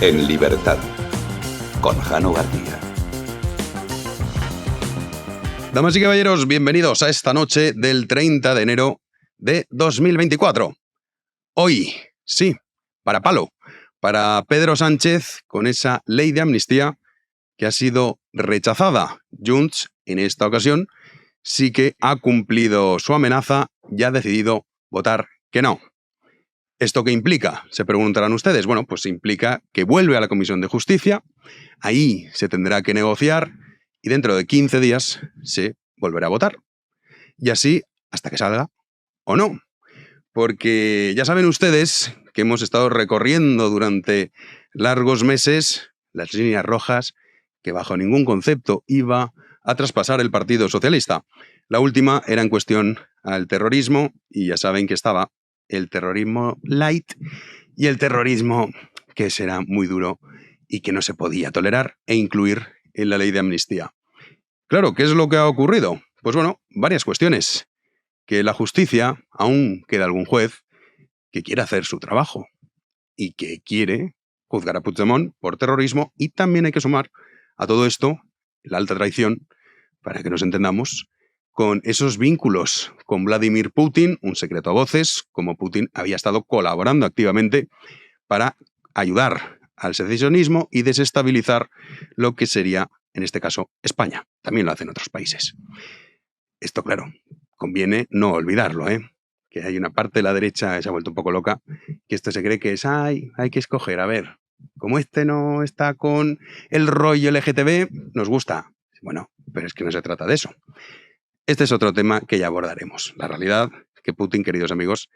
En libertad, con Jano García. Damas y caballeros, bienvenidos a esta noche del 30 de enero de 2024. Hoy, sí, para palo, para Pedro Sánchez con esa ley de amnistía que ha sido rechazada. Junts, en esta ocasión, sí que ha cumplido su amenaza y ha decidido votar que no. ¿Esto qué implica? Se preguntarán ustedes. Bueno, pues implica que vuelve a la Comisión de Justicia, ahí se tendrá que negociar y dentro de 15 días se volverá a votar. Y así hasta que salga o no. Porque ya saben ustedes que hemos estado recorriendo durante largos meses las líneas rojas que bajo ningún concepto iba a traspasar el Partido Socialista. La última era en cuestión al terrorismo y ya saben que estaba el terrorismo light y el terrorismo que será muy duro y que no se podía tolerar e incluir en la ley de amnistía. Claro, ¿qué es lo que ha ocurrido? Pues bueno, varias cuestiones. Que la justicia, aún queda algún juez que quiere hacer su trabajo y que quiere juzgar a Puigdemont por terrorismo, y también hay que sumar a todo esto la alta traición, para que nos entendamos, con esos vínculos con Vladimir Putin, un secreto a voces, como Putin había estado colaborando activamente para ayudar al secesionismo y desestabilizar lo que sería, en este caso, España. También lo hacen otros países. Esto, claro, conviene no olvidarlo, que hay una parte de la derecha que se ha vuelto un poco loca, que esto se cree que es, hay que escoger, a ver, como este no está con el rollo LGTB, nos gusta. Bueno, pero es que no se trata de eso. Este es otro tema que ya abordaremos. La realidad es que Putin, queridos amigos,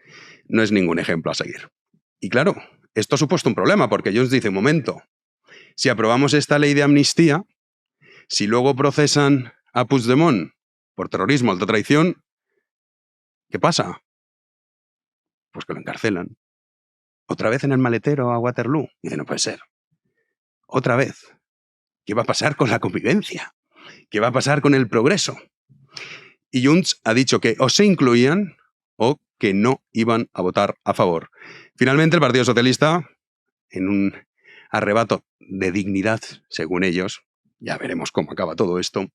no es ningún ejemplo a seguir. Y claro, esto ha supuesto un problema, porque Junts dice, un momento, si aprobamos esta ley de amnistía, si luego procesan a Puigdemont por terrorismo, alta traición, ¿qué pasa? Pues que lo encarcelan. Otra vez en el maletero a Waterloo. Y dice, no puede ser. Otra vez. ¿Qué va a pasar con la convivencia? ¿Qué va a pasar con el progreso? Y Junts ha dicho que o se incluían o que no iban a votar a favor. Finalmente, el Partido Socialista, en un arrebato de dignidad, según ellos, ya veremos cómo acaba todo esto,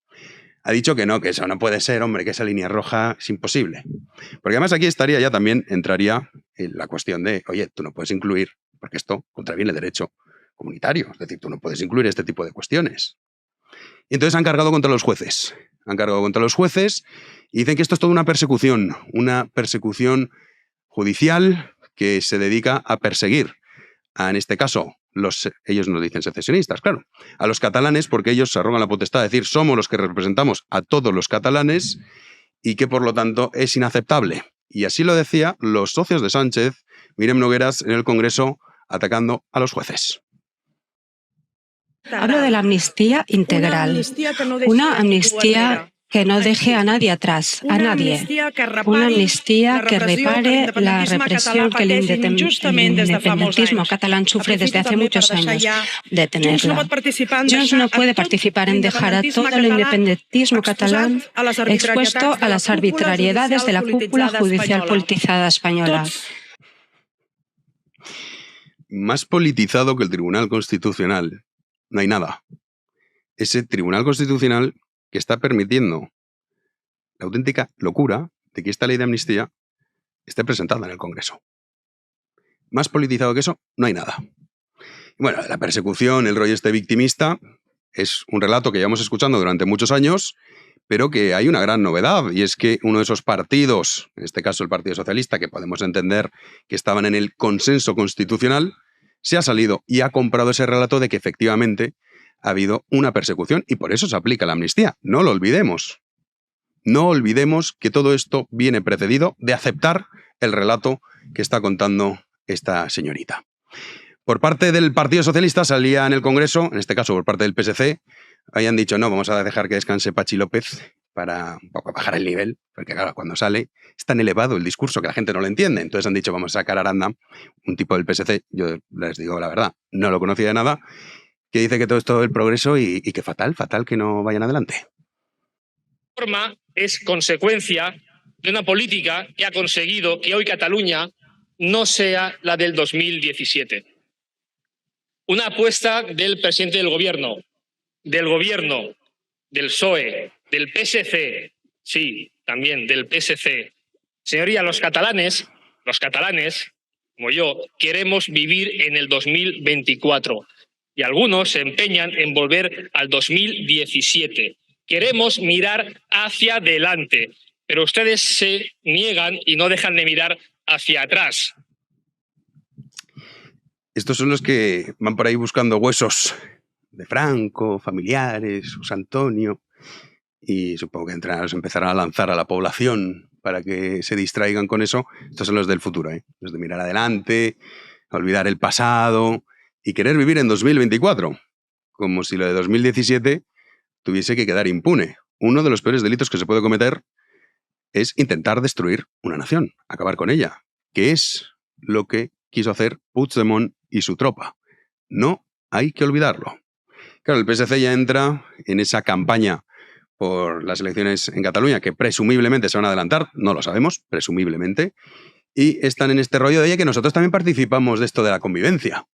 ha dicho que no, que eso no puede ser, hombre, que esa línea roja es imposible. Porque además aquí entraría en la cuestión de, oye, tú no puedes incluir, porque esto contraviene el derecho comunitario, es decir, tú no puedes incluir este tipo de cuestiones. Y entonces han cargado contra los jueces. Y dicen que esto es toda una persecución judicial que se dedica a perseguir en este caso, ellos nos dicen secesionistas, claro, a los catalanes, porque ellos se arrogan la potestad de decir somos los que representamos a todos los catalanes y que por lo tanto es inaceptable. Y así lo decía los socios de Sánchez, Míriam Nogueras, en el Congreso, atacando a los jueces. Hablo de la amnistía integral, una amnistía que no deje a nadie atrás, a nadie. Una amnistía que repare la represión que el independentismo catalán sufre desde hace muchos años de tenerla. Junts no puede participar en dejar a todo el independentismo catalán expuesto a las arbitrariedades de la cúpula judicial politizada española. Más politizado que el Tribunal Constitucional no hay nada. Ese Tribunal Constitucional que está permitiendo la auténtica locura de que esta ley de amnistía esté presentada en el Congreso. Más politizado que eso, no hay nada. Bueno, la persecución, el rollo este victimista, es un relato que llevamos escuchando durante muchos años, pero que hay una gran novedad, y es que uno de esos partidos, en este caso el Partido Socialista, que podemos entender que estaban en el consenso constitucional, se ha salido y ha comprado ese relato de que efectivamente ha habido una persecución y por eso se aplica la amnistía. No lo olvidemos. No olvidemos que todo esto viene precedido de aceptar el relato que está contando esta señorita. Por parte del Partido Socialista salía en el Congreso, en este caso por parte del PSC, habían dicho no, vamos a dejar que descanse Pachi López para un poco bajar el nivel, porque claro, cuando sale es tan elevado el discurso que la gente no lo entiende. Entonces han dicho vamos a sacar a Aranda, un tipo del PSC, yo les digo la verdad, no lo conocía de nada, que dice que todo esto es el progreso y que fatal que no vayan adelante. La reforma es consecuencia de una política que ha conseguido que hoy Cataluña no sea la del 2017. una apuesta del presidente del gobierno, del PSOE, del PSC, sí, también del PSC. Señoría, los catalanes, como yo, queremos vivir en el 2024 y algunos se empeñan en volver al 2017. Queremos mirar hacia adelante, pero ustedes se niegan y no dejan de mirar hacia atrás. Estos son los que van por ahí buscando huesos de Franco, familiares, José Antonio, y supongo que los empezarán a lanzar a la población para que se distraigan con eso. Estos son los del futuro, los de mirar adelante, olvidar el pasado y querer vivir en 2024, como si lo de 2017 tuviese que quedar impune. Uno de los peores delitos que se puede cometer es intentar destruir una nación, acabar con ella, que es lo que quiso hacer Puigdemont y su tropa. No hay que olvidarlo. Claro, el PSC ya entra en esa campaña por las elecciones en Cataluña, que presumiblemente se van a adelantar, no lo sabemos, presumiblemente, y están en este rollo de ella que nosotros también participamos de esto de la convivencia,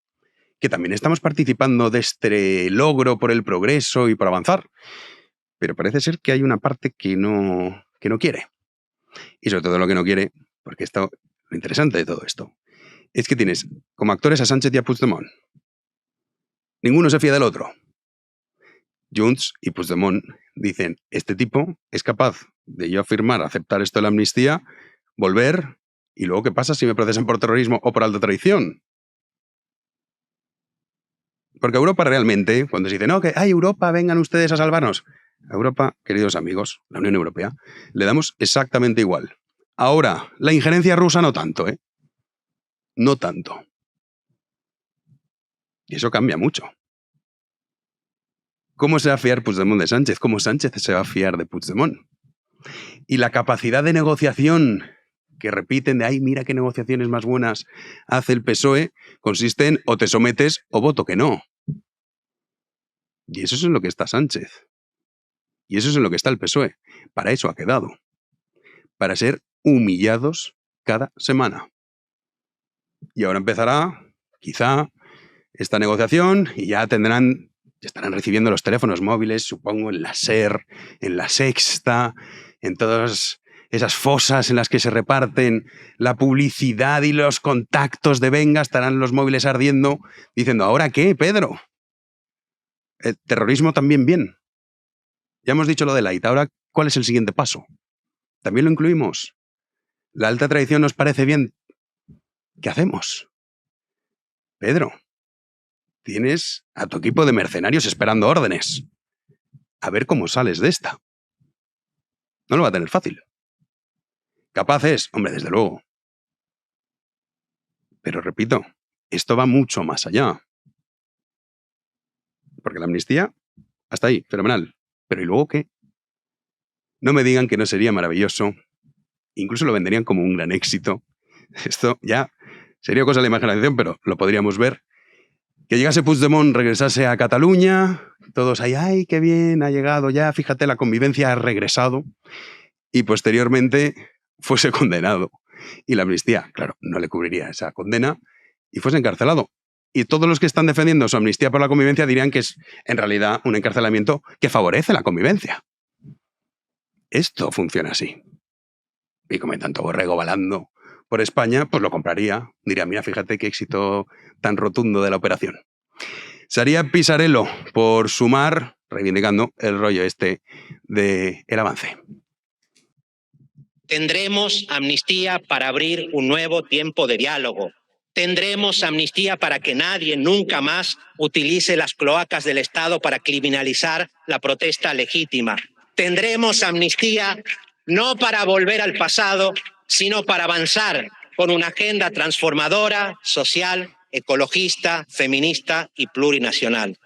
que también estamos participando de este logro por el progreso y por avanzar, pero parece ser que hay una parte que no quiere. Y sobre todo lo que no quiere, porque lo interesante de todo esto, es que tienes como actores a Sánchez y a Puigdemont. Ninguno se fía del otro. Junts y Puigdemont dicen, este tipo es capaz de yo afirmar, aceptar esto de la amnistía, volver, y luego ¿qué pasa si me procesan por terrorismo o por alta traición? Porque Europa realmente, cuando se dice, no, que hay Europa, vengan ustedes a salvarnos. A Europa, queridos amigos, la Unión Europea, le damos exactamente igual. Ahora, la injerencia rusa no tanto, No tanto. Y eso cambia mucho. ¿Cómo se va a fiar Puigdemont de Sánchez? ¿Cómo Sánchez se va a fiar de Puigdemont? Y la capacidad de negociación que repiten de, ay, mira qué negociaciones más buenas hace el PSOE, consiste en o te sometes o voto que no. Y eso es en lo que está Sánchez. Y eso es en lo que está el PSOE. Para eso ha quedado. Para ser humillados cada semana. Y ahora empezará, quizá, esta negociación y ya estarán recibiendo los teléfonos móviles, supongo, en la SER, en la Sexta, en todas esas fosas en las que se reparten la publicidad y los contactos de venga, estarán los móviles ardiendo, diciendo, ¿ahora qué, Pedro? ¿El terrorismo también bien? Ya hemos dicho lo de Light, ahora, ¿cuál es el siguiente paso? ¿También lo incluimos? ¿La alta traición nos parece bien? ¿Qué hacemos? Pedro, tienes a tu equipo de mercenarios esperando órdenes. A ver cómo sales de esta. No lo va a tener fácil. Capaces, hombre, desde luego. Pero repito, esto va mucho más allá. Porque la amnistía, hasta ahí, fenomenal. Pero ¿y luego qué? No me digan que no sería maravilloso. Incluso lo venderían como un gran éxito. Esto ya sería cosa de la imaginación, pero lo podríamos ver. Que llegase Puigdemont, regresase a Cataluña, todos ahí, ¡ay, qué bien! Ha llegado ya, fíjate, la convivencia ha regresado. Y posteriormente fuese condenado. Y la amnistía, claro, no le cubriría esa condena y fuese encarcelado. Y todos los que están defendiendo su amnistía por la convivencia dirían que es en realidad un encarcelamiento que favorece la convivencia. Esto funciona así. Y como hay tanto borrego balando por España, pues lo compraría. Diría, mira, fíjate qué éxito tan rotundo de la operación. Se haría Pisarello por Sumar, reivindicando el rollo este del avance. Tendremos amnistía para abrir un nuevo tiempo de diálogo. Tendremos amnistía para que nadie nunca más utilice las cloacas del Estado para criminalizar la protesta legítima. Tendremos amnistía no para volver al pasado, sino para avanzar con una agenda transformadora, social, ecologista, feminista y plurinacional.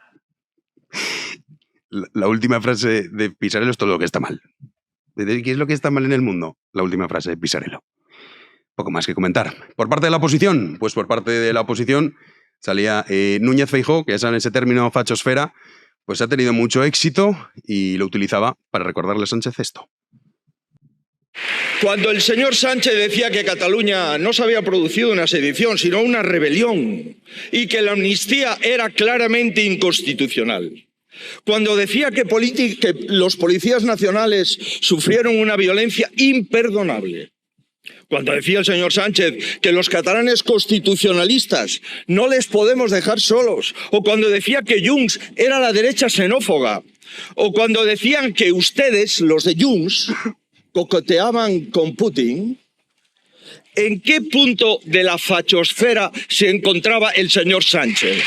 La última frase de Pisarello es todo lo que está mal. ¿Qué es lo que está mal en el mundo? La última frase de Pisarello. Poco más que comentar. ¿Por parte de la oposición? Pues por parte de la oposición salía Núñez Feijóo, que ya saben ese término fachosfera, pues ha tenido mucho éxito y lo utilizaba para recordarle a Sánchez esto. Cuando el señor Sánchez decía que Cataluña no se había producido una sedición, sino una rebelión, y que la amnistía era claramente inconstitucional. Cuando decía que los policías nacionales sufrieron una violencia imperdonable. Cuando decía el señor Sánchez que los catalanes constitucionalistas no les podemos dejar solos. O cuando decía que Junts era la derecha xenófoba. O cuando decían que ustedes, los de Junts, coqueteaban con Putin. ¿En qué punto de la fachosfera se encontraba el señor Sánchez?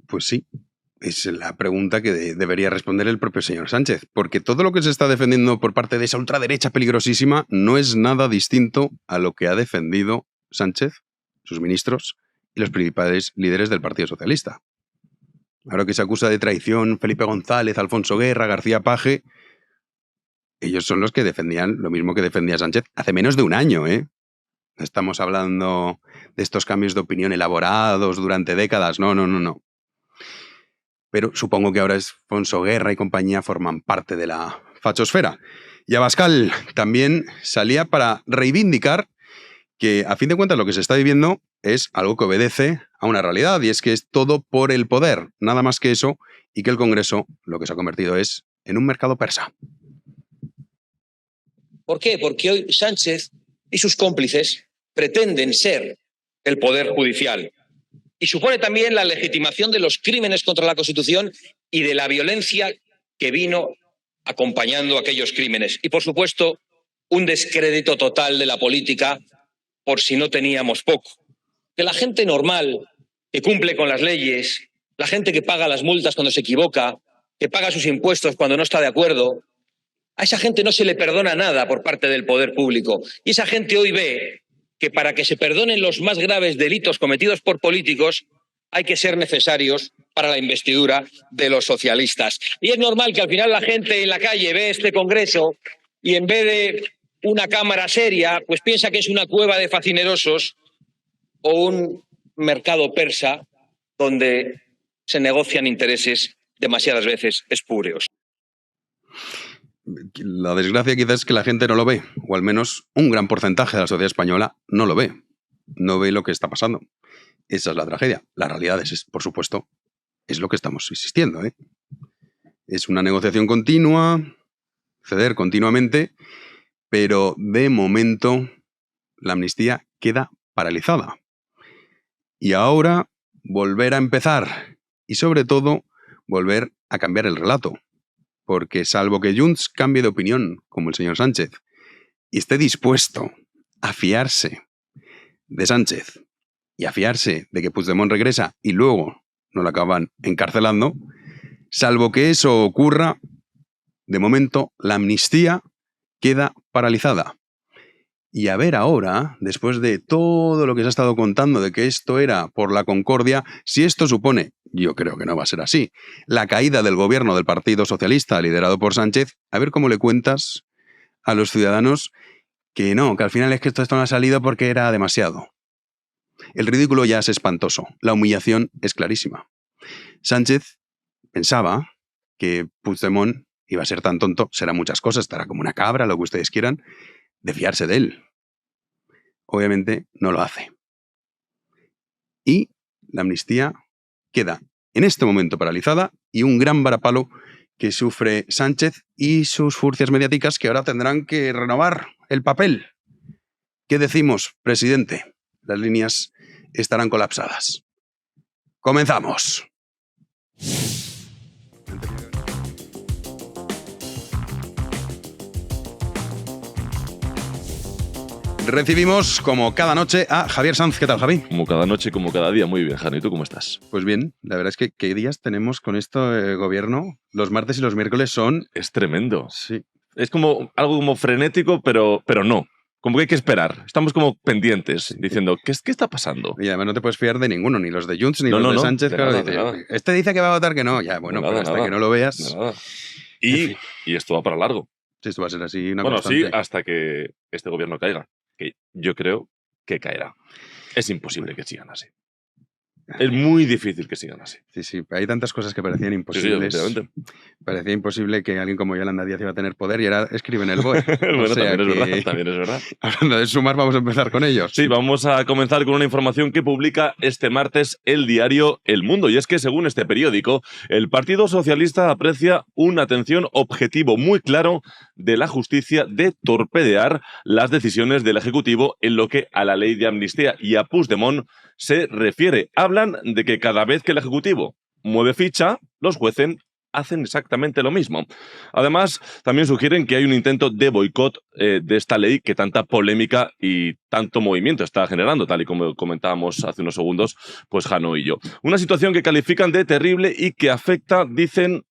Pues sí, es la pregunta que debería responder el propio señor Sánchez, porque todo lo que se está defendiendo por parte de esa ultraderecha peligrosísima no es nada distinto a lo que ha defendido Sánchez, sus ministros y los principales líderes del Partido Socialista. Ahora que se acusa de traición Felipe González, Alfonso Guerra, García Paje, ellos son los que defendían lo mismo que defendía Sánchez hace menos de un año, ¿eh? No estamos hablando de estos cambios de opinión elaborados durante décadas, no. Pero supongo que ahora Alfonso Guerra y compañía forman parte de la fachosfera. Y Abascal también salía para reivindicar que, a fin de cuentas, lo que se está viviendo es algo que obedece a una realidad, y es que es todo por el poder, nada más que eso, y que el Congreso lo que se ha convertido es en un mercado persa. ¿Por qué? Porque hoy Sánchez y sus cómplices pretenden ser el Poder Judicial. Y supone también la legitimación de los crímenes contra la Constitución y de la violencia que vino acompañando aquellos crímenes. Y, por supuesto, un descrédito total de la política, por si no teníamos poco. Que la gente normal, que cumple con las leyes, la gente que paga las multas cuando se equivoca, que paga sus impuestos cuando no está de acuerdo, a esa gente no se le perdona nada por parte del poder público. Y esa gente hoy ve que para que se perdonen los más graves delitos cometidos por políticos hay que ser necesarios para la investidura de los socialistas. Y es normal que al final la gente en la calle ve este Congreso y en vez de una cámara seria, pues piensa que es una cueva de facinerosos o un mercado persa donde se negocian intereses demasiadas veces espúreos. La desgracia quizás es que la gente no lo ve, o al menos un gran porcentaje de la sociedad española no lo ve. No ve lo que está pasando. Esa es la tragedia. La realidad es, por supuesto, es lo que estamos insistiendo, ¿eh? Es una negociación continua, ceder continuamente, pero de momento la amnistía queda paralizada. Y ahora volver a empezar y sobre todo volver a cambiar el relato. Porque salvo que Junts cambie de opinión, como el señor Sánchez, y esté dispuesto a fiarse de Sánchez y a fiarse de que Puigdemont regresa y luego no lo acaban encarcelando, salvo que eso ocurra, de momento la amnistía queda paralizada. Y a ver ahora, después de todo lo que se ha estado contando de que esto era por la concordia, si esto supone, yo creo que no va a ser así, la caída del gobierno del Partido Socialista liderado por Sánchez, a ver cómo le cuentas a los ciudadanos que no, que al final es que esto no ha salido porque era demasiado. El ridículo ya es espantoso, la humillación es clarísima. Sánchez pensaba que Puigdemont iba a ser tan tonto, será muchas cosas, estará como una cabra, lo que ustedes quieran, de fiarse de él. Obviamente no lo hace. Y la amnistía queda en este momento paralizada y un gran varapalo que sufre Sánchez y sus furcias mediáticas que ahora tendrán que renovar el papel. ¿Qué decimos, presidente? Las líneas estarán colapsadas. ¡Comenzamos! Recibimos, como cada noche, a Javier Sanz. ¿Qué tal, Javi? Como cada noche, como cada día. Muy bien, Jano. ¿Y tú cómo estás? Pues bien, la verdad es que ¿qué días tenemos con esto gobierno? Los martes y los miércoles son... Es tremendo. Sí. Es como algo como frenético, pero no. Como que hay que esperar. Estamos como pendientes, diciendo, ¿qué está pasando? Y además no te puedes fiar de ninguno, ni los de Junts, ni los de Sánchez. De claro, nada, dice, este dice que va a votar que no. Ya, bueno, nada, pero hasta nada, que no lo veas... Nada. Y esto va para largo. Sí, esto va a ser así una Bueno, constante. sí, hasta que este gobierno caiga. Que yo creo que caerá. Es imposible que sigan así. es muy difícil que sigan así. Sí, sí, hay tantas cosas que parecían imposibles. Sí, parecía imposible que alguien como Yolanda Díaz iba a tener poder y ahora escribe en el BOE. Bueno, o sea también es verdad. Hablando de sumar, vamos a empezar con ellos. Sí, vamos a comenzar con una información que publica este martes el diario El Mundo. Y es que, según este periódico, el Partido Socialista aprecia una atención objetivo muy claro de la justicia de torpedear las decisiones del Ejecutivo en lo que a la ley de amnistía y a Puigdemont se refiere. Hablan de que cada vez que el Ejecutivo mueve ficha, los jueces hacen exactamente lo mismo. Además, también sugieren que hay un intento de boicot de esta ley que tanta polémica y tanto movimiento está generando, tal y como comentábamos hace unos segundos, pues Jano y yo. Una situación que califican de terrible y que afecta, dicen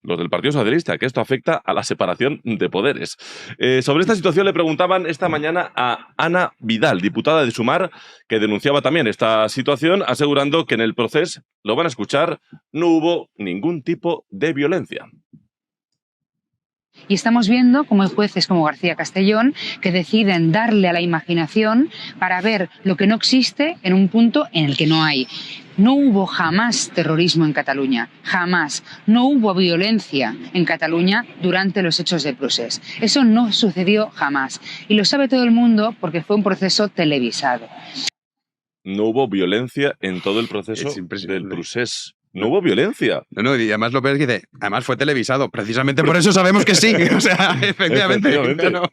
los del Partido Socialista, que esto afecta a la separación de poderes. Sobre esta situación le preguntaban esta mañana a Ana Vidal, diputada de Sumar, que denunciaba también esta situación, asegurando que en el proceso, lo van a escuchar, no hubo ningún tipo de violencia. Y estamos viendo cómo hay jueces como García Castellón que deciden darle a la imaginación para ver lo que no existe en un punto en el que no hay. No hubo jamás terrorismo en Cataluña, jamás. No hubo violencia en Cataluña durante los hechos de Procés. Eso no sucedió jamás. Y lo sabe todo el mundo porque fue un proceso televisado. No hubo violencia en todo el proceso del Procés. No hubo violencia. No, y además lo peor es que dice, además fue televisado. Precisamente por eso sabemos que sí. O sea, efectivamente. No,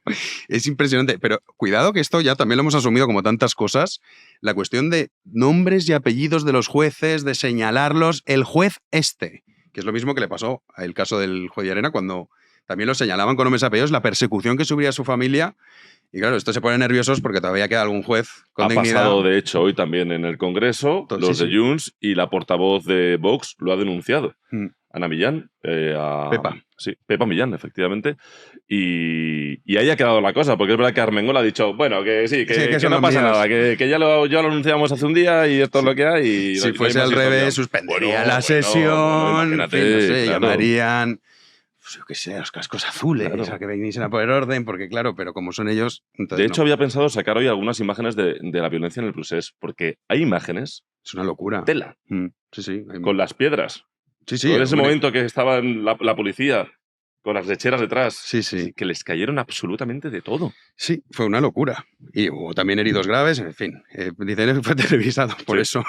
es impresionante. Pero cuidado que esto ya también lo hemos asumido como tantas cosas. La cuestión de nombres y apellidos de los jueces, de señalarlos. El juez este, que es lo mismo que le pasó al caso del juez de Arena, cuando también lo señalaban con nombres y apellidos, la persecución que sufría su familia. Y claro, esto se pone nerviosos porque todavía queda algún juez con dignidad. Ha pasado, de hecho, hoy también en el Congreso, los de Junts, y la portavoz de Vox lo ha denunciado. Ana Millán. Pepa. Sí, Pepa Millán, efectivamente. Y ahí ha quedado la cosa, porque es verdad que Armengol ha dicho, bueno, que sí, que no pasa nada, que ya lo anunciamos hace un día y esto es lo que hay. Y si fuese al revés, suspendería la sesión, imagínate, no sé, claro. Llamarían... Yo qué sé, los cascos azules, claro. O sea, que viniesen a poner orden, porque claro, pero como son ellos... De hecho, había pensado sacar hoy algunas imágenes de la violencia en el Procés, porque hay imágenes... Es una locura. Tela. Sí, sí. Con las piedras. Sí. En ese momento que estaba la policía con las lecheras detrás. Sí. Que les cayeron absolutamente de todo. Sí, fue una locura. Y hubo también heridos graves, en fin. Dicen que fue televisado, por eso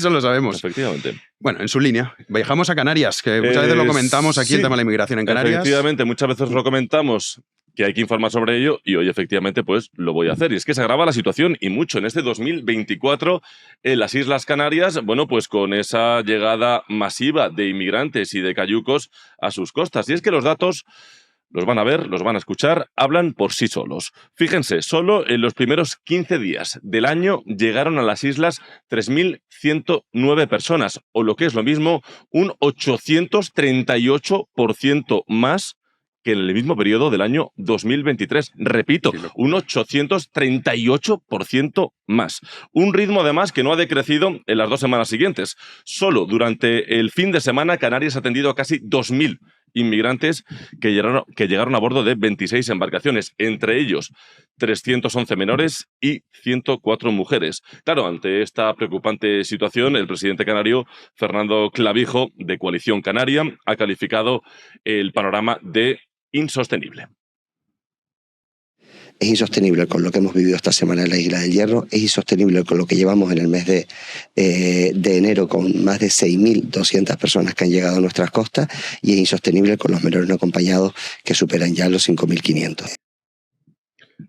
lo sabemos. Efectivamente. Bueno, en su línea. Viajamos a Canarias, que muchas veces lo comentamos aquí, el tema de la inmigración en Canarias. Efectivamente, muchas veces lo comentamos que hay que informar sobre ello y hoy efectivamente pues lo voy a hacer. Y es que se agrava la situación y mucho en este 2024 en las Islas Canarias, bueno, pues con esa llegada masiva de inmigrantes y de cayucos a sus costas. Y es que los datos los van a ver, los van a escuchar, hablan por sí solos. Fíjense, solo en los primeros 15 días del año llegaron a las islas 3.109 personas, o lo que es lo mismo, un 838% más que en el mismo periodo del año 2023. Repito, un 838% más. Un ritmo, además, que no ha decrecido en las 2 semanas siguientes. Solo durante el fin de semana, Canarias ha atendido a casi 2.000 inmigrantes que llegaron a bordo de 26 embarcaciones, entre ellos 311 menores y 104 mujeres. Claro, ante esta preocupante situación, el presidente canario, Fernando Clavijo, de Coalición Canaria, ha calificado el panorama de insostenible. Es insostenible con lo que hemos vivido esta semana en la Isla del Hierro, es insostenible con lo que llevamos en el mes de enero con más de 6.200 personas que han llegado a nuestras costas y es insostenible con los menores no acompañados que superan ya los 5.500.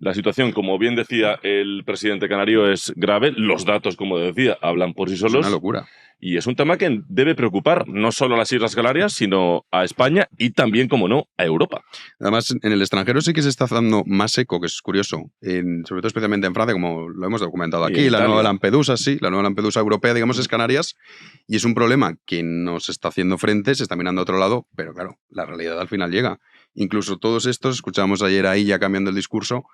La situación, como bien decía el presidente canario, es grave. Los datos, como decía, hablan por sí solos. Es una locura. Y es un tema que debe preocupar no solo a las Islas Canarias, sino a España y también, como no, a Europa. Además, en el extranjero sí que se está dando más eco, que es curioso. Sobre todo especialmente en Francia, como lo hemos documentado aquí. La nueva Lampedusa, la nueva Lampedusa europea, digamos, es Canarias. Y es un problema que no se está haciendo frente, se está mirando a otro lado, pero claro, la realidad al final llega. Incluso todos estos, escuchábamos ayer ahí ya cambiando el discurso,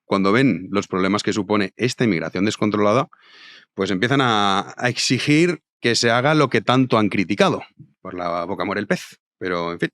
cuando ven los problemas que supone esta inmigración descontrolada, pues empiezan a exigir que se haga lo que tanto han criticado. Por la boca muere el pez. Pero, en fin,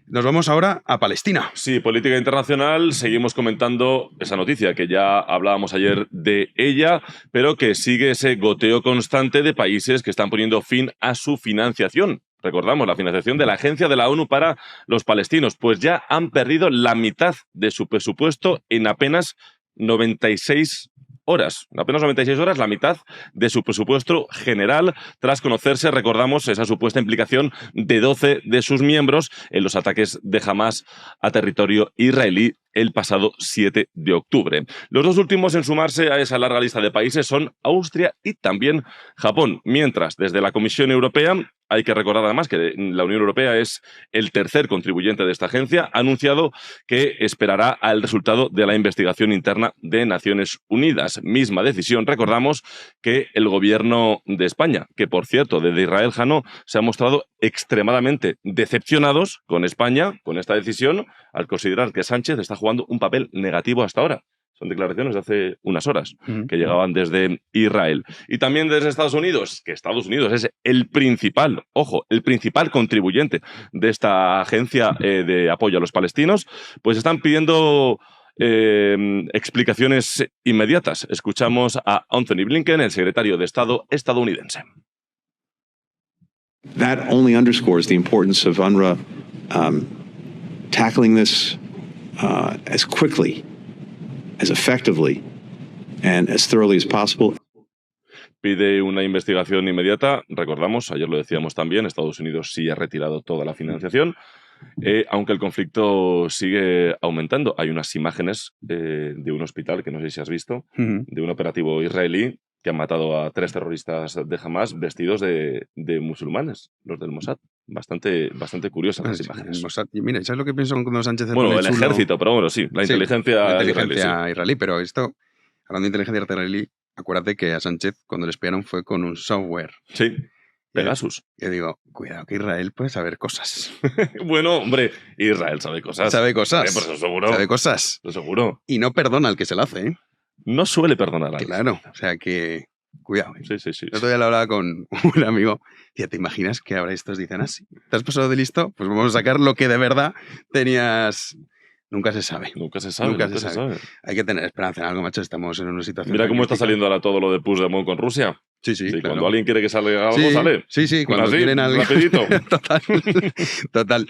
Nos vamos ahora a Palestina. Sí, política internacional. Seguimos comentando esa noticia que ya hablábamos ayer de ella, pero que sigue ese goteo constante de países que están poniendo fin a su financiación. Recordamos, la financiación de la Agencia de la ONU para los Palestinos, pues ya han perdido la mitad de su presupuesto en apenas 96 horas. En apenas 96 horas, la mitad de su presupuesto general, tras conocerse, recordamos, esa supuesta implicación de 12 de sus miembros en los ataques de Hamás a territorio israelí el pasado 7 de octubre. Los dos últimos en sumarse a esa larga lista de países son Austria y también Japón, mientras desde la Comisión Europea, hay que recordar además que la Unión Europea es el tercer contribuyente de esta agencia, ha anunciado que esperará al resultado de la investigación interna de Naciones Unidas. Misma decisión, recordamos, que el gobierno de España, que por cierto, desde Israel Jano, se ha mostrado extremadamente decepcionados con España, con esta decisión, al considerar que Sánchez está jugando un papel negativo hasta ahora. Son declaraciones de hace unas horas que llegaban desde Israel. Y también desde Estados Unidos, que Estados Unidos es el principal, ojo, el principal contribuyente de esta agencia de apoyo a los palestinos, pues están pidiendo explicaciones inmediatas. Escuchamos a Anthony Blinken, el secretario de Estado estadounidense. That only underscores the importance of UNRWA tackling this as quickly, as effectively, and as thoroughly as possible. Pide una investigación inmediata. Recordamos, ayer lo decíamos también, Estados Unidos sí ha retirado toda la financiación, aunque el conflicto sigue aumentando. Hay unas imágenes de un hospital que no sé si has visto, de un operativo israelí que han matado a 3 terroristas de Hamás vestidos de musulmanes, los del Mossad. Bastante curiosas las imágenes. Mossad. Y mira, ¿sabes lo que pienso cuando Sánchez... Bueno, el ejército, pero bueno, sí, la inteligencia israelí. Pero esto, hablando de inteligencia israelí, acuérdate que a Sánchez, cuando le espiaron, fue con un software. Sí, Pegasus. Yo digo, cuidado que Israel puede saber cosas. Bueno, hombre, Israel sabe cosas. Sabe cosas. Por eso seguro. Sabe cosas. Lo seguro. Y no perdona al que se lo hace, ¿eh? No suele perdonar a alguien. Claro, o sea que... Cuidado. Sí. Yo todavía lo hablaba con un amigo. Decía, ¿te imaginas que ahora estos dicen así? ¿Te has pasado de listo? Pues vamos a sacar lo que de verdad tenías... Nunca se sabe. Nunca se sabe. Hay que tener esperanza en algo, macho. Estamos en una situación... Mira cómo está saliendo ahora todo lo de Puigdemont con Rusia. Sí, claro. Cuando alguien quiere que salga algo, sale. Sí, cuando así, quieren algo. Rapidito. Total.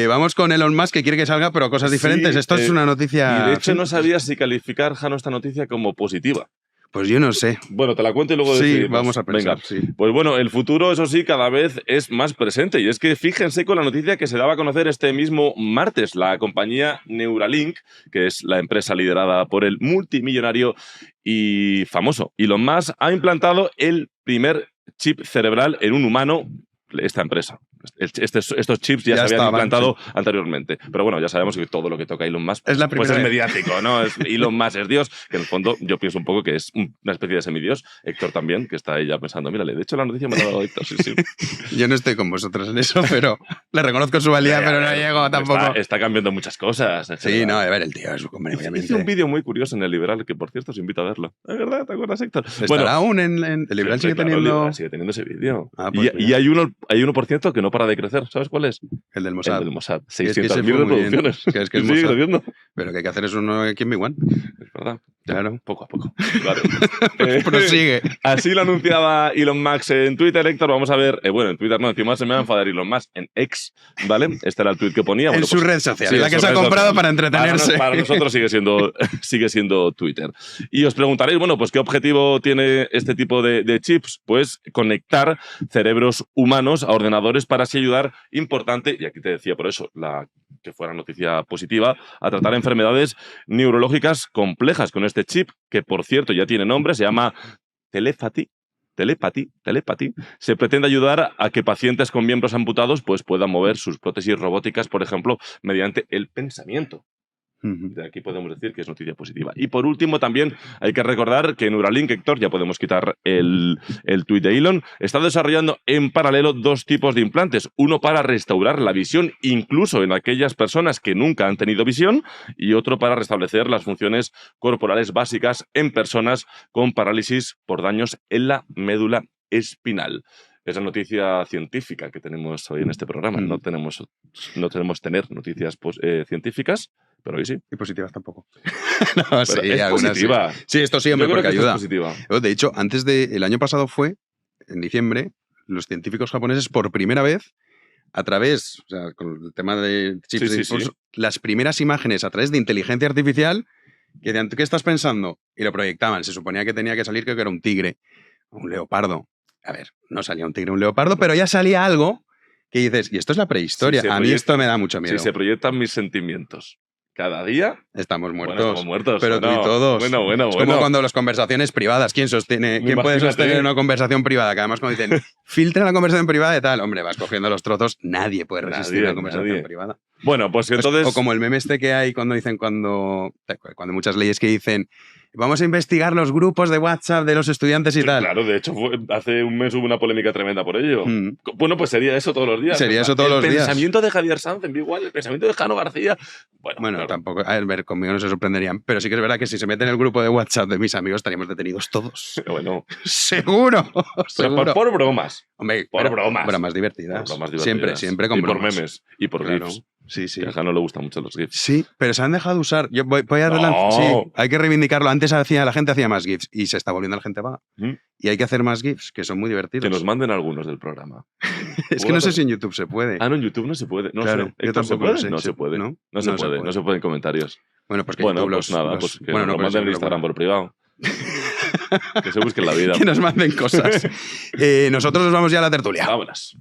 Vamos con Elon Musk, que quiere que salga, pero cosas diferentes. Esto es una noticia... Y de hecho no sabía si calificar, Jano, esta noticia como positiva. Pues yo no sé. Bueno, te la cuento y luego decidimos. Sí, vamos a pensar. Venga. Sí. Pues bueno, el futuro, eso sí, cada vez es más presente. Y es que fíjense con la noticia que se daba a conocer este mismo martes. La compañía Neuralink, que es la empresa liderada por el multimillonario y famoso Elon Musk, ha implantado el primer chip cerebral en un humano, esta empresa. Estos chips ya se habían implantado anteriormente. Pero bueno, ya sabemos que todo lo que toca Elon Musk es, pues es mediático, ¿no? Elon Musk es Dios, que en el fondo yo pienso un poco que es una especie de semidios. Héctor también, que está ahí ya pensando, mírale, de hecho la noticia me la ha dado Héctor, sí. Yo no estoy con vosotros en eso, pero le reconozco su valía, pero no llego tampoco. Está cambiando muchas cosas. Sí, no, a ver, el tío es obviamente. Hice un vídeo muy curioso en El Liberal, que por cierto os invito a verlo. Es verdad, ¿te acuerdas, Héctor? ¿Estará aún en El Liberal? Sigue teniendo ese vídeo. Y hay 1% que no para de crecer, ¿sabes cuál es? El del Mossad. El del Mossad. 600.000 reproducciones. Es que sigue creciendo. Pero que hay que hacer eso no aquí en Big One. Es verdad. Claro. Poco a poco. Claro. Prosigue. Así lo anunciaba Elon Musk en Twitter, Héctor. Vamos a ver. Bueno, en Twitter no, encima se me va a enfadar Elon Musk. En X, ¿vale? Este era el tweet que ponía. En su red social, la que se ha comprado para entretenerse. Para nosotros sigue siendo Twitter. Y os preguntaréis, bueno, pues ¿qué objetivo tiene este tipo de chips? Pues conectar cerebros humanos a ordenadores para así ayudar, importante, y aquí te decía por eso, que fuera noticia positiva, a tratar enfermedades neurológicas complejas con este chip, que por cierto ya tiene nombre, se llama Telepathy. Se pretende ayudar a que pacientes con miembros amputados pues, puedan mover sus prótesis robóticas, por ejemplo, mediante el pensamiento. De aquí podemos decir que es noticia positiva. Y por último, también hay que recordar que Neuralink, Héctor, ya podemos quitar el tuit de Elon, está desarrollando en paralelo 2 tipos de implantes. Uno para restaurar la visión, incluso en aquellas personas que nunca han tenido visión, y otro para restablecer las funciones corporales básicas en personas con parálisis por daños en la médula espinal. esa noticia científica que tenemos hoy en este programa. No tenemos tener noticias científicas, pero hoy sí. Y positivas tampoco. No, sí, es positiva. Sí, esto sí, hombre, porque ayuda. Es positiva. De hecho, el año pasado fue, en diciembre, los científicos japoneses por primera vez, a través, o sea, con el tema de chips de impulso, las primeras imágenes a través de inteligencia artificial, que decían, ¿qué estás pensando? Y lo proyectaban. Se suponía que tenía que salir, creo que era un tigre, un leopardo. A ver, no salía un tigre, un leopardo, pero ya salía algo que dices, y esto es la prehistoria. A mí esto me da mucho miedo. Si se proyectan mis sentimientos cada día, estamos muertos. Bueno, estamos muertos. Pero tú y todos. Bueno. Es como cuando las conversaciones privadas. ¿Quién puede sostener una conversación privada? Que además cuando dicen, filtra la conversación privada y tal. Hombre, vas cogiendo los trozos. Nadie puede resistir una conversación privada. Bueno, pues entonces... O como el meme este que hay cuando dicen, cuando muchas leyes que dicen, vamos a investigar los grupos de WhatsApp de los estudiantes y tal. Claro, de hecho, hace un mes hubo una polémica tremenda por ello. Bueno, pues sería eso todos los días. Sería eso todos los días. El pensamiento de Javier Sanz, igual, el pensamiento de Jano García. Bueno, claro. Tampoco, a ver, conmigo no se sorprenderían, pero sí que es verdad que si se meten en el grupo de WhatsApp de mis amigos estaríamos detenidos todos. Bueno. Seguro. Por bromas. Hombre, por bromas. Bromas divertidas. Bromas divertidas. Siempre con bromas. Y por memes. Y por GIFs. Sí. Que a Jano le gustan mucho los GIFs. Sí, pero se han dejado de usar. Yo voy a relanzar. Sí, hay que reivindicarlo. Antes la gente hacía más GIFs y se está volviendo la gente vaga. Y hay que hacer más GIFs, que son muy divertidos. Que nos manden algunos del programa. Es que no sé si en YouTube se puede. No, en YouTube no se puede. No claro, sé. Yo tampoco lo sé. No se puede. No se puede. No se puede en comentarios. Bueno, pues que bueno, YouTube pues nada, pues que nos lo manden en Instagram por privado. Que se busquen la vida. Que nos manden cosas. Nosotros nos vamos ya a la tertulia. Vámonos.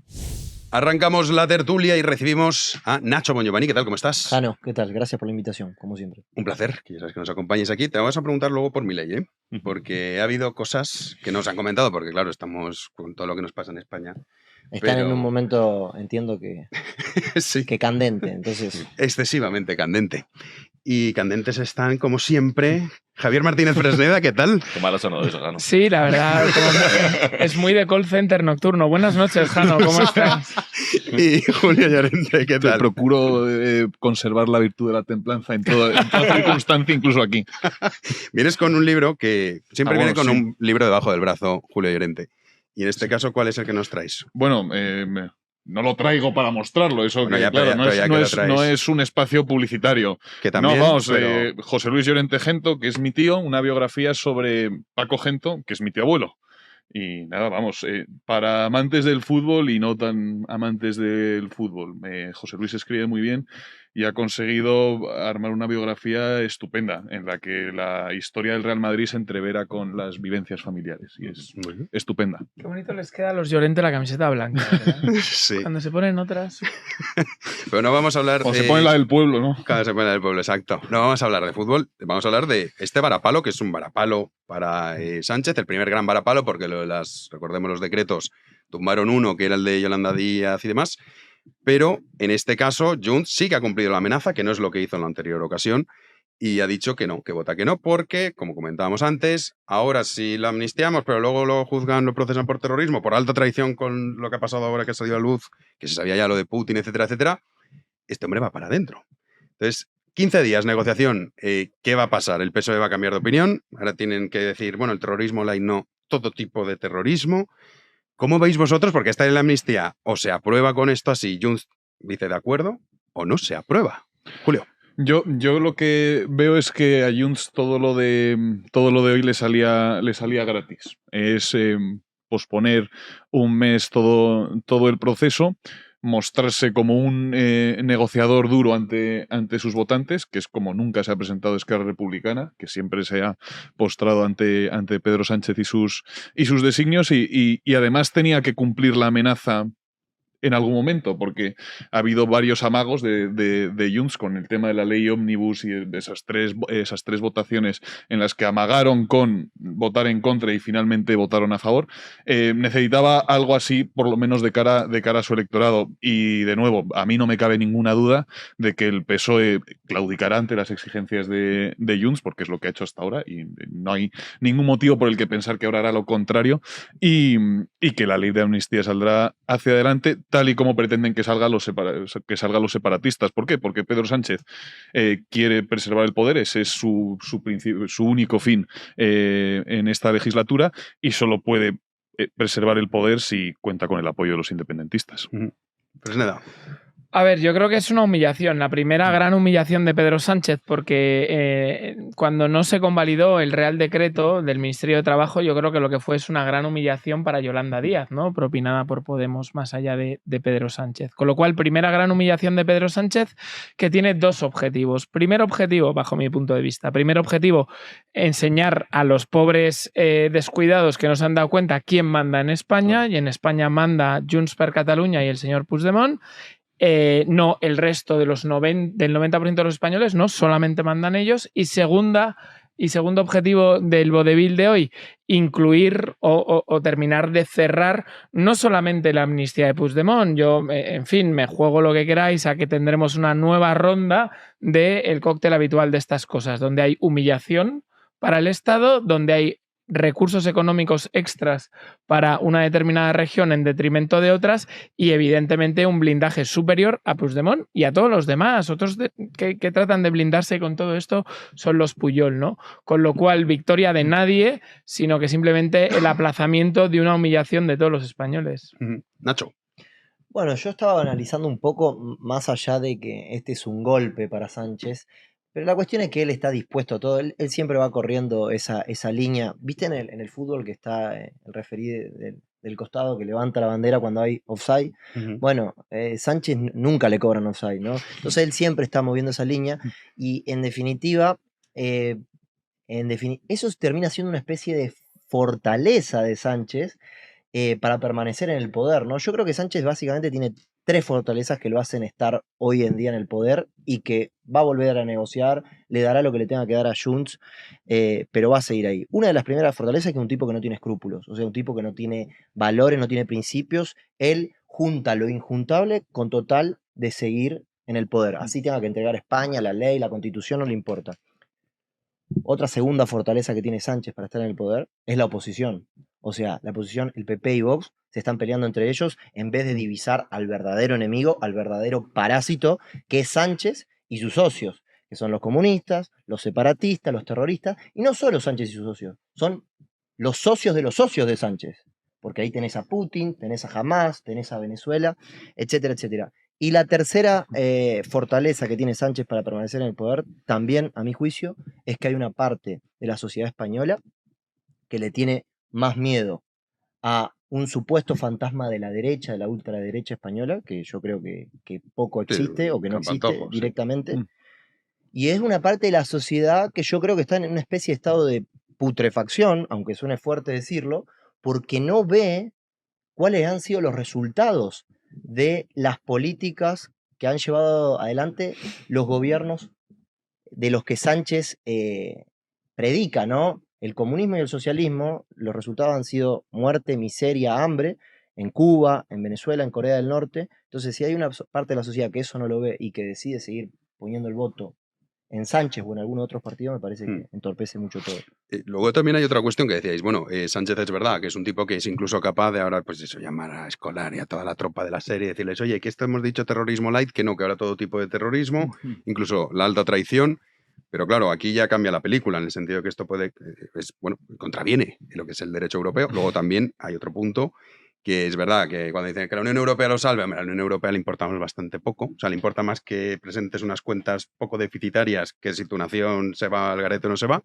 Arrancamos la tertulia y recibimos a Nacho Moñovani. ¿Qué tal? ¿Cómo estás? Jano, ¿qué tal? Gracias por la invitación, como siempre. Un placer, que ya sabes que nos acompañes aquí. Te vamos a preguntar luego por Milei, ¿eh? Porque ha habido cosas que nos han comentado, porque claro, estamos con todo lo que nos pasa en España. Están en un momento, entiendo que, sí. que candente, entonces... Excesivamente candente. Y candentes están, como siempre, Javier Martínez Fresneda, ¿qué tal? Qué mal ha sonado eso, Jano. Sí, la verdad, es muy de call center nocturno. Buenas noches, Jano, ¿cómo estás? Y Julio Llorente, ¿qué tal? Procuro conservar la virtud de la templanza en toda circunstancia, incluso aquí. Vienes con un libro que siempre viene con un libro debajo del brazo, Julio Llorente. Y en este caso, ¿cuál es el que nos traes? Bueno, no lo traigo para mostrarlo, eso bueno, no es un espacio publicitario. Que también, no, vamos, José Luis Llorente Gento, que es mi tío, una biografía sobre Paco Gento, que es mi tío abuelo. Y nada, vamos, para amantes del fútbol y no tan amantes del fútbol. José Luis escribe muy bien y ha conseguido armar una biografía estupenda en la que la historia del Real Madrid se entrevera con las vivencias familiares y es estupenda. Qué bonito les queda a los Llorente la camiseta blanca, ¿verdad? Sí. Cuando se ponen otras... Pero no vamos a hablar Cuando se pone la del pueblo, ¿no? Cuando se pone la del pueblo, exacto. No vamos a hablar de fútbol, vamos a hablar de este varapalo, que es un varapalo para Sánchez, el primer gran varapalo, porque recordemos los decretos, tumbaron uno, que era el de Yolanda Díaz y demás. Pero en este caso, Junts sí que ha cumplido la amenaza, que no es lo que hizo en la anterior ocasión, y ha dicho que no, que vota que no, porque, como comentábamos antes, ahora sí la amnistiamos, pero luego lo juzgan, lo procesan por terrorismo, por alta traición con lo que ha pasado ahora que ha salido a luz, que se sabía ya lo de Putin, etcétera, etcétera. Este hombre va para adentro. Entonces, 15 días, negociación. ¿Qué va a pasar? El PSOE va a cambiar de opinión. Ahora tienen que decir, bueno, el terrorismo, no, todo tipo de terrorismo. ¿Cómo veis vosotros? Porque esta es la amnistía. O se aprueba con esto así, Junts dice de acuerdo, o no se aprueba. Julio. Yo lo que veo es que a Junts todo lo de hoy le salía gratis. Es posponer un mes todo el proceso, mostrarse como un negociador duro ante sus votantes, que es como nunca se ha presentado Esquerra Republicana, que siempre se ha postrado ante Pedro Sánchez y sus designios, y además tenía que cumplir la amenaza en algún momento, porque ha habido varios amagos de Junts con el tema de la ley Omnibus y de esas tres votaciones en las que amagaron con votar en contra y finalmente votaron a favor. Necesitaba algo así, por lo menos de cara a su electorado. Y de nuevo, a mí no me cabe ninguna duda de que el PSOE claudicará ante las exigencias de Junts, porque es lo que ha hecho hasta ahora, y no hay ningún motivo por el que pensar que ahora hará lo contrario, y que la ley de amnistía saldrá hacia adelante, tal y como pretenden que salgan los separatistas. ¿Por qué? Porque Pedro Sánchez quiere preservar el poder, ese es su único fin en esta legislatura, y solo puede preservar el poder si cuenta con el apoyo de los independentistas. Pues nada. A ver, yo creo que es una humillación, la primera gran humillación de Pedro Sánchez, porque cuando no se convalidó el Real Decreto del Ministerio de Trabajo, yo creo que lo que fue es una gran humillación para Yolanda Díaz, ¿no? Propinada por Podemos más allá de Pedro Sánchez. Con lo cual, primera gran humillación de Pedro Sánchez, que tiene dos objetivos. Primer objetivo, bajo mi punto de vista, primer objetivo, enseñar a los pobres descuidados que no se han dado cuenta quién manda en España, y en España manda Junts per Catalunya y el señor Puigdemont. No el resto de del 90% de los españoles, no, solamente mandan ellos. Y segundo objetivo del vodevil de hoy, incluir o terminar de cerrar no solamente la amnistía de Puigdemont. Yo, en fin, me juego lo que queráis a que tendremos una nueva ronda del cóctel habitual de estas cosas, donde hay humillación para el Estado, donde hay recursos económicos extras para una determinada región en detrimento de otras y evidentemente un blindaje superior a Puigdemont y a todos los demás. Otros que tratan de blindarse con todo esto son los Puyol, ¿no? Con lo cual, victoria de nadie, sino que simplemente el aplazamiento de una humillación de todos los españoles. Nacho. Bueno, yo estaba analizando un poco más allá de que este es un golpe para Sánchez. Pero la cuestión es que él está dispuesto a todo, él siempre va corriendo esa línea. ¿Viste en el fútbol que está el referí del costado que levanta la bandera cuando hay offside? Bueno, Sánchez nunca le cobran offside, ¿no? Entonces él siempre está moviendo esa línea y en definitiva, eso termina siendo una especie de fortaleza de Sánchez para permanecer en el poder, ¿no? Yo creo que Sánchez básicamente tiene 3 fortalezas que lo hacen estar hoy en día en el poder y que va a volver a negociar, le dará lo que le tenga que dar a Junts, pero va a seguir ahí. Una de las primeras fortalezas es que es un tipo que no tiene escrúpulos, o sea, un tipo que no tiene valores, no tiene principios. Él junta lo injuntable con total de seguir en el poder. Así tenga que entregar España, la ley, la Constitución, no le importa. Otra segunda fortaleza que tiene Sánchez para estar en el poder es la oposición. O sea, la oposición, el PP y Vox, se están peleando entre ellos en vez de divisar al verdadero enemigo, al verdadero parásito, que es Sánchez y sus socios, que son los comunistas, los separatistas, los terroristas, y no solo Sánchez y sus socios, son los socios de Sánchez, porque ahí tenés a Putin, tenés a Hamas, tenés a Venezuela, etcétera, etcétera. Y la tercera fortaleza que tiene Sánchez para permanecer en el poder, también a mi juicio, es que hay una parte de la sociedad española que le tiene más miedo a un supuesto fantasma de la derecha, de la ultraderecha española, que yo creo que poco existe o que no existe directamente. Sí. Y es una parte de la sociedad que yo creo que está en una especie de estado de putrefacción, aunque suene fuerte decirlo, porque no ve cuáles han sido los resultados de las políticas que han llevado adelante los gobiernos de los que Sánchez predica, ¿no? El comunismo y el socialismo, los resultados han sido muerte, miseria, hambre, en Cuba, en Venezuela, en Corea del Norte. Entonces, si hay una parte de la sociedad que eso no lo ve y que decide seguir poniendo el voto en Sánchez o en algunos otros partidos, me parece que entorpece mucho todo. Luego también hay otra cuestión que decíais, bueno, Sánchez es verdad que es un tipo que es incluso capaz de ahora, pues eso, llamar a Escolar y a toda la tropa de la serie y decirles, oye, que esto hemos dicho terrorismo light, que no, que ahora todo tipo de terrorismo, incluso la alta traición. Pero claro, aquí ya cambia la película, en el sentido de que esto contraviene en lo que es el derecho europeo. Luego también hay otro punto, que es verdad que cuando dicen que la Unión Europea lo salve, a la Unión Europea le importamos bastante poco. O sea, le importa más que presentes unas cuentas poco deficitarias que si tu nación se va al garete o no se va.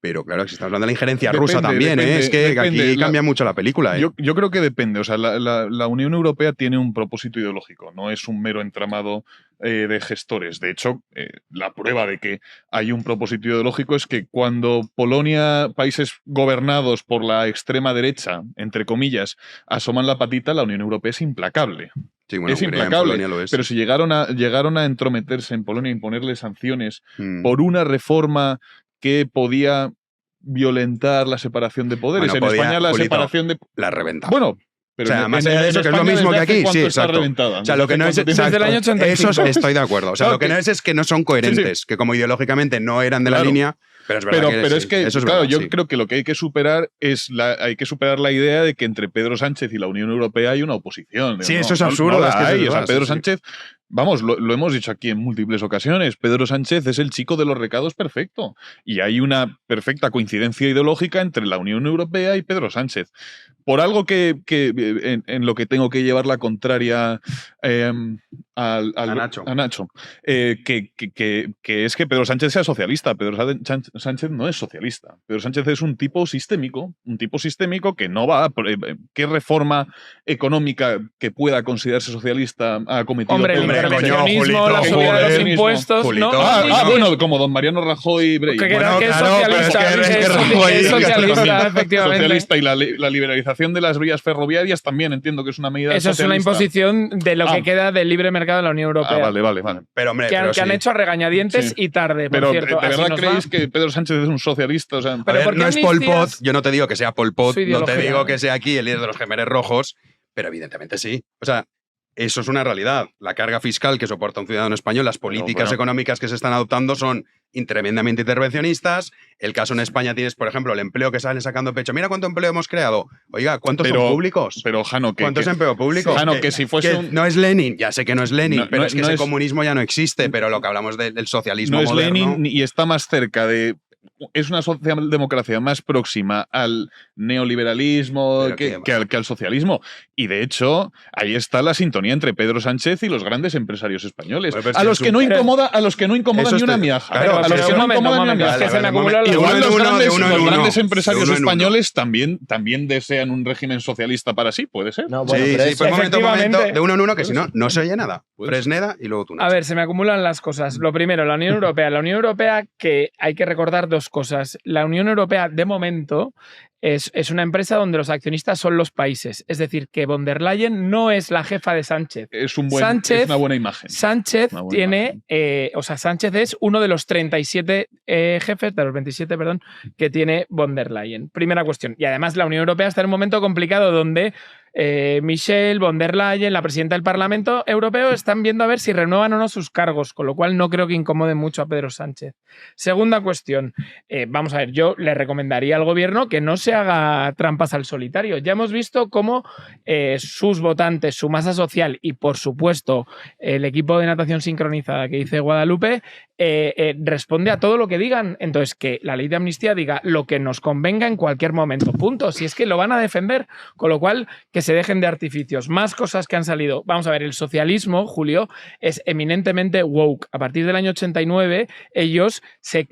Pero claro, si estamos hablando de la injerencia rusa también, es que aquí cambia mucho la película. Yo creo que depende. O sea, la Unión Europea tiene un propósito ideológico, no es un mero entramado de gestores. De hecho, la prueba de que hay un propósito ideológico es que cuando Polonia, países gobernados por la extrema derecha, entre comillas, asoman la patita, la Unión Europea es implacable. Sí, bueno, es implacable, pero si llegaron a entrometerse en Polonia y imponerle sanciones por una reforma que podía violentar la separación de poderes. Bueno, en España la Julito, separación de... La reventaba. Bueno, pero o sea, más allá de eso, que es lo mismo que aquí, sí, exacto. O sea, lo que no es... Desde el año 85. Eso estoy de acuerdo. O sea, lo que no es que no son coherentes, que como ideológicamente no eran de la línea, pero es verdad pero es que eso es claro, verdad, yo creo que lo que hay que superar es la idea de que entre Pedro Sánchez y la Unión Europea hay una oposición. Sí, eso es absurdo. Pedro Sánchez... Vamos, lo hemos dicho aquí en múltiples ocasiones. Pedro Sánchez es el chico de los recados perfecto. Y hay una perfecta coincidencia ideológica entre la Unión Europea y Pedro Sánchez. por algo que en lo que tengo que llevar la contraria a Nacho, que es que Pedro Sánchez sea socialista. Pedro Sánchez no es socialista. Pedro Sánchez es un tipo sistémico que no va a... ¿Qué reforma económica que pueda considerarse socialista ha cometido? Hombre, el intervencionismo, la subida de los impuestos... ¿no? Bueno, como don Mariano Rajoy... Que es socialista, es socialista, efectivamente. Socialista, y la liberalización de las vías ferroviarias también entiendo que es una medida socialista. Eso es una imposición de lo que queda del libre mercado de la Unión Europea. Vale. Pero, hombre, que han hecho a regañadientes y tarde, por cierto. ¿De verdad creéis que Pedro Sánchez es un socialista? O sea, no es Pol Pot, yo no te digo que sea Pol Pot, no te digo que sea aquí el líder de los Jemeres Rojos, pero evidentemente sí. O sea, eso es una realidad. La carga fiscal que soporta un ciudadano español, las políticas económicas que se están adoptando son tremendamente intervencionistas. El caso en España tienes, por ejemplo, el empleo que salen sacando pecho. Mira cuánto empleo hemos creado. Oiga, ¿cuántos son públicos? Pero, Jano, ¿cuántos empleo públicos? Jano, que si fuese no es Lenin, ya sé que no es Lenin, pero es que ese comunismo ya no existe, pero lo que hablamos del socialismo no es moderno... Lenin y está más cerca de... Es una socialdemocracia más próxima al neoliberalismo que al socialismo. Y de hecho, ahí está la sintonía entre Pedro Sánchez y los grandes empresarios españoles. A los que no incomoda ni una miaja. Claro, a los que no incomoda ni una miaja. Igual los grandes empresarios españoles también desean un régimen socialista para sí, puede ser. No, bueno, sí, pues un momento, de uno en uno, que si no se oye nada. Fresneda y luego tú. A ver, se me acumulan las cosas. Lo primero, la Unión Europea. La Unión Europea, que hay que recordar dos cosas. La Unión Europea, de momento, es una empresa donde los accionistas son los países. Es decir, que von der Leyen no es la jefa de Sánchez. Es una buena imagen. Sánchez Sánchez es uno de los 37 jefes, de los 27, perdón, que tiene von der Leyen. Primera cuestión. Y además la Unión Europea está en un momento complicado donde Michel, von der Leyen, la presidenta del Parlamento Europeo, están viendo a ver si renuevan o no sus cargos, con lo cual no creo que incomode mucho a Pedro Sánchez. Segunda cuestión, vamos a ver, yo le recomendaría al gobierno que no se haga trampas al solitario. Ya hemos visto cómo sus votantes, su masa social y, por supuesto, el equipo de natación sincronizada que dice Guadalupe, responde a todo lo que digan. Entonces, que la ley de amnistía diga lo que nos convenga en cualquier momento. Punto. Si es que lo van a defender, con lo cual que se dejen de artificios. Más cosas que han salido. Vamos a ver, el socialismo, Julio, es eminentemente woke. A partir del año 89, ellos se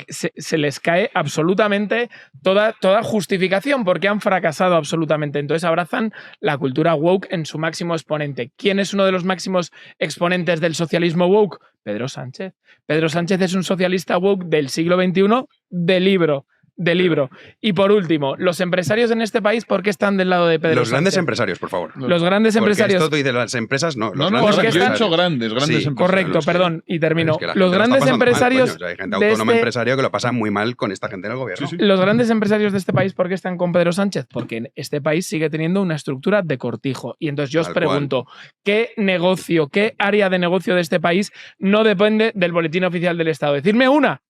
les cae absolutamente toda justificación porque han fracasado absolutamente. Entonces abrazan la cultura woke en su máximo exponente. ¿Quién es uno de los máximos exponentes del socialismo woke? Pedro Sánchez. Pedro Sánchez es un socialista woke del siglo XXI de libro. Y por último, los empresarios en este país, ¿por qué están del lado de Pedro Sánchez? Los grandes empresarios, por favor. Los grandes empresarios. Esto tú dices las empresas, no. Yo he dicho grandes empresarios. Correcto, perdón, y termino. Los grandes empresarios. Hay gente autónoma empresario que lo pasa muy mal con esta gente en el gobierno. Sí. Los grandes empresarios de este país, ¿por qué están con Pedro Sánchez? Porque este país sigue teniendo una estructura de cortijo. Y entonces yo os pregunto, ¿qué negocio, qué área de negocio de este país no depende del boletín oficial del Estado? Decidme una.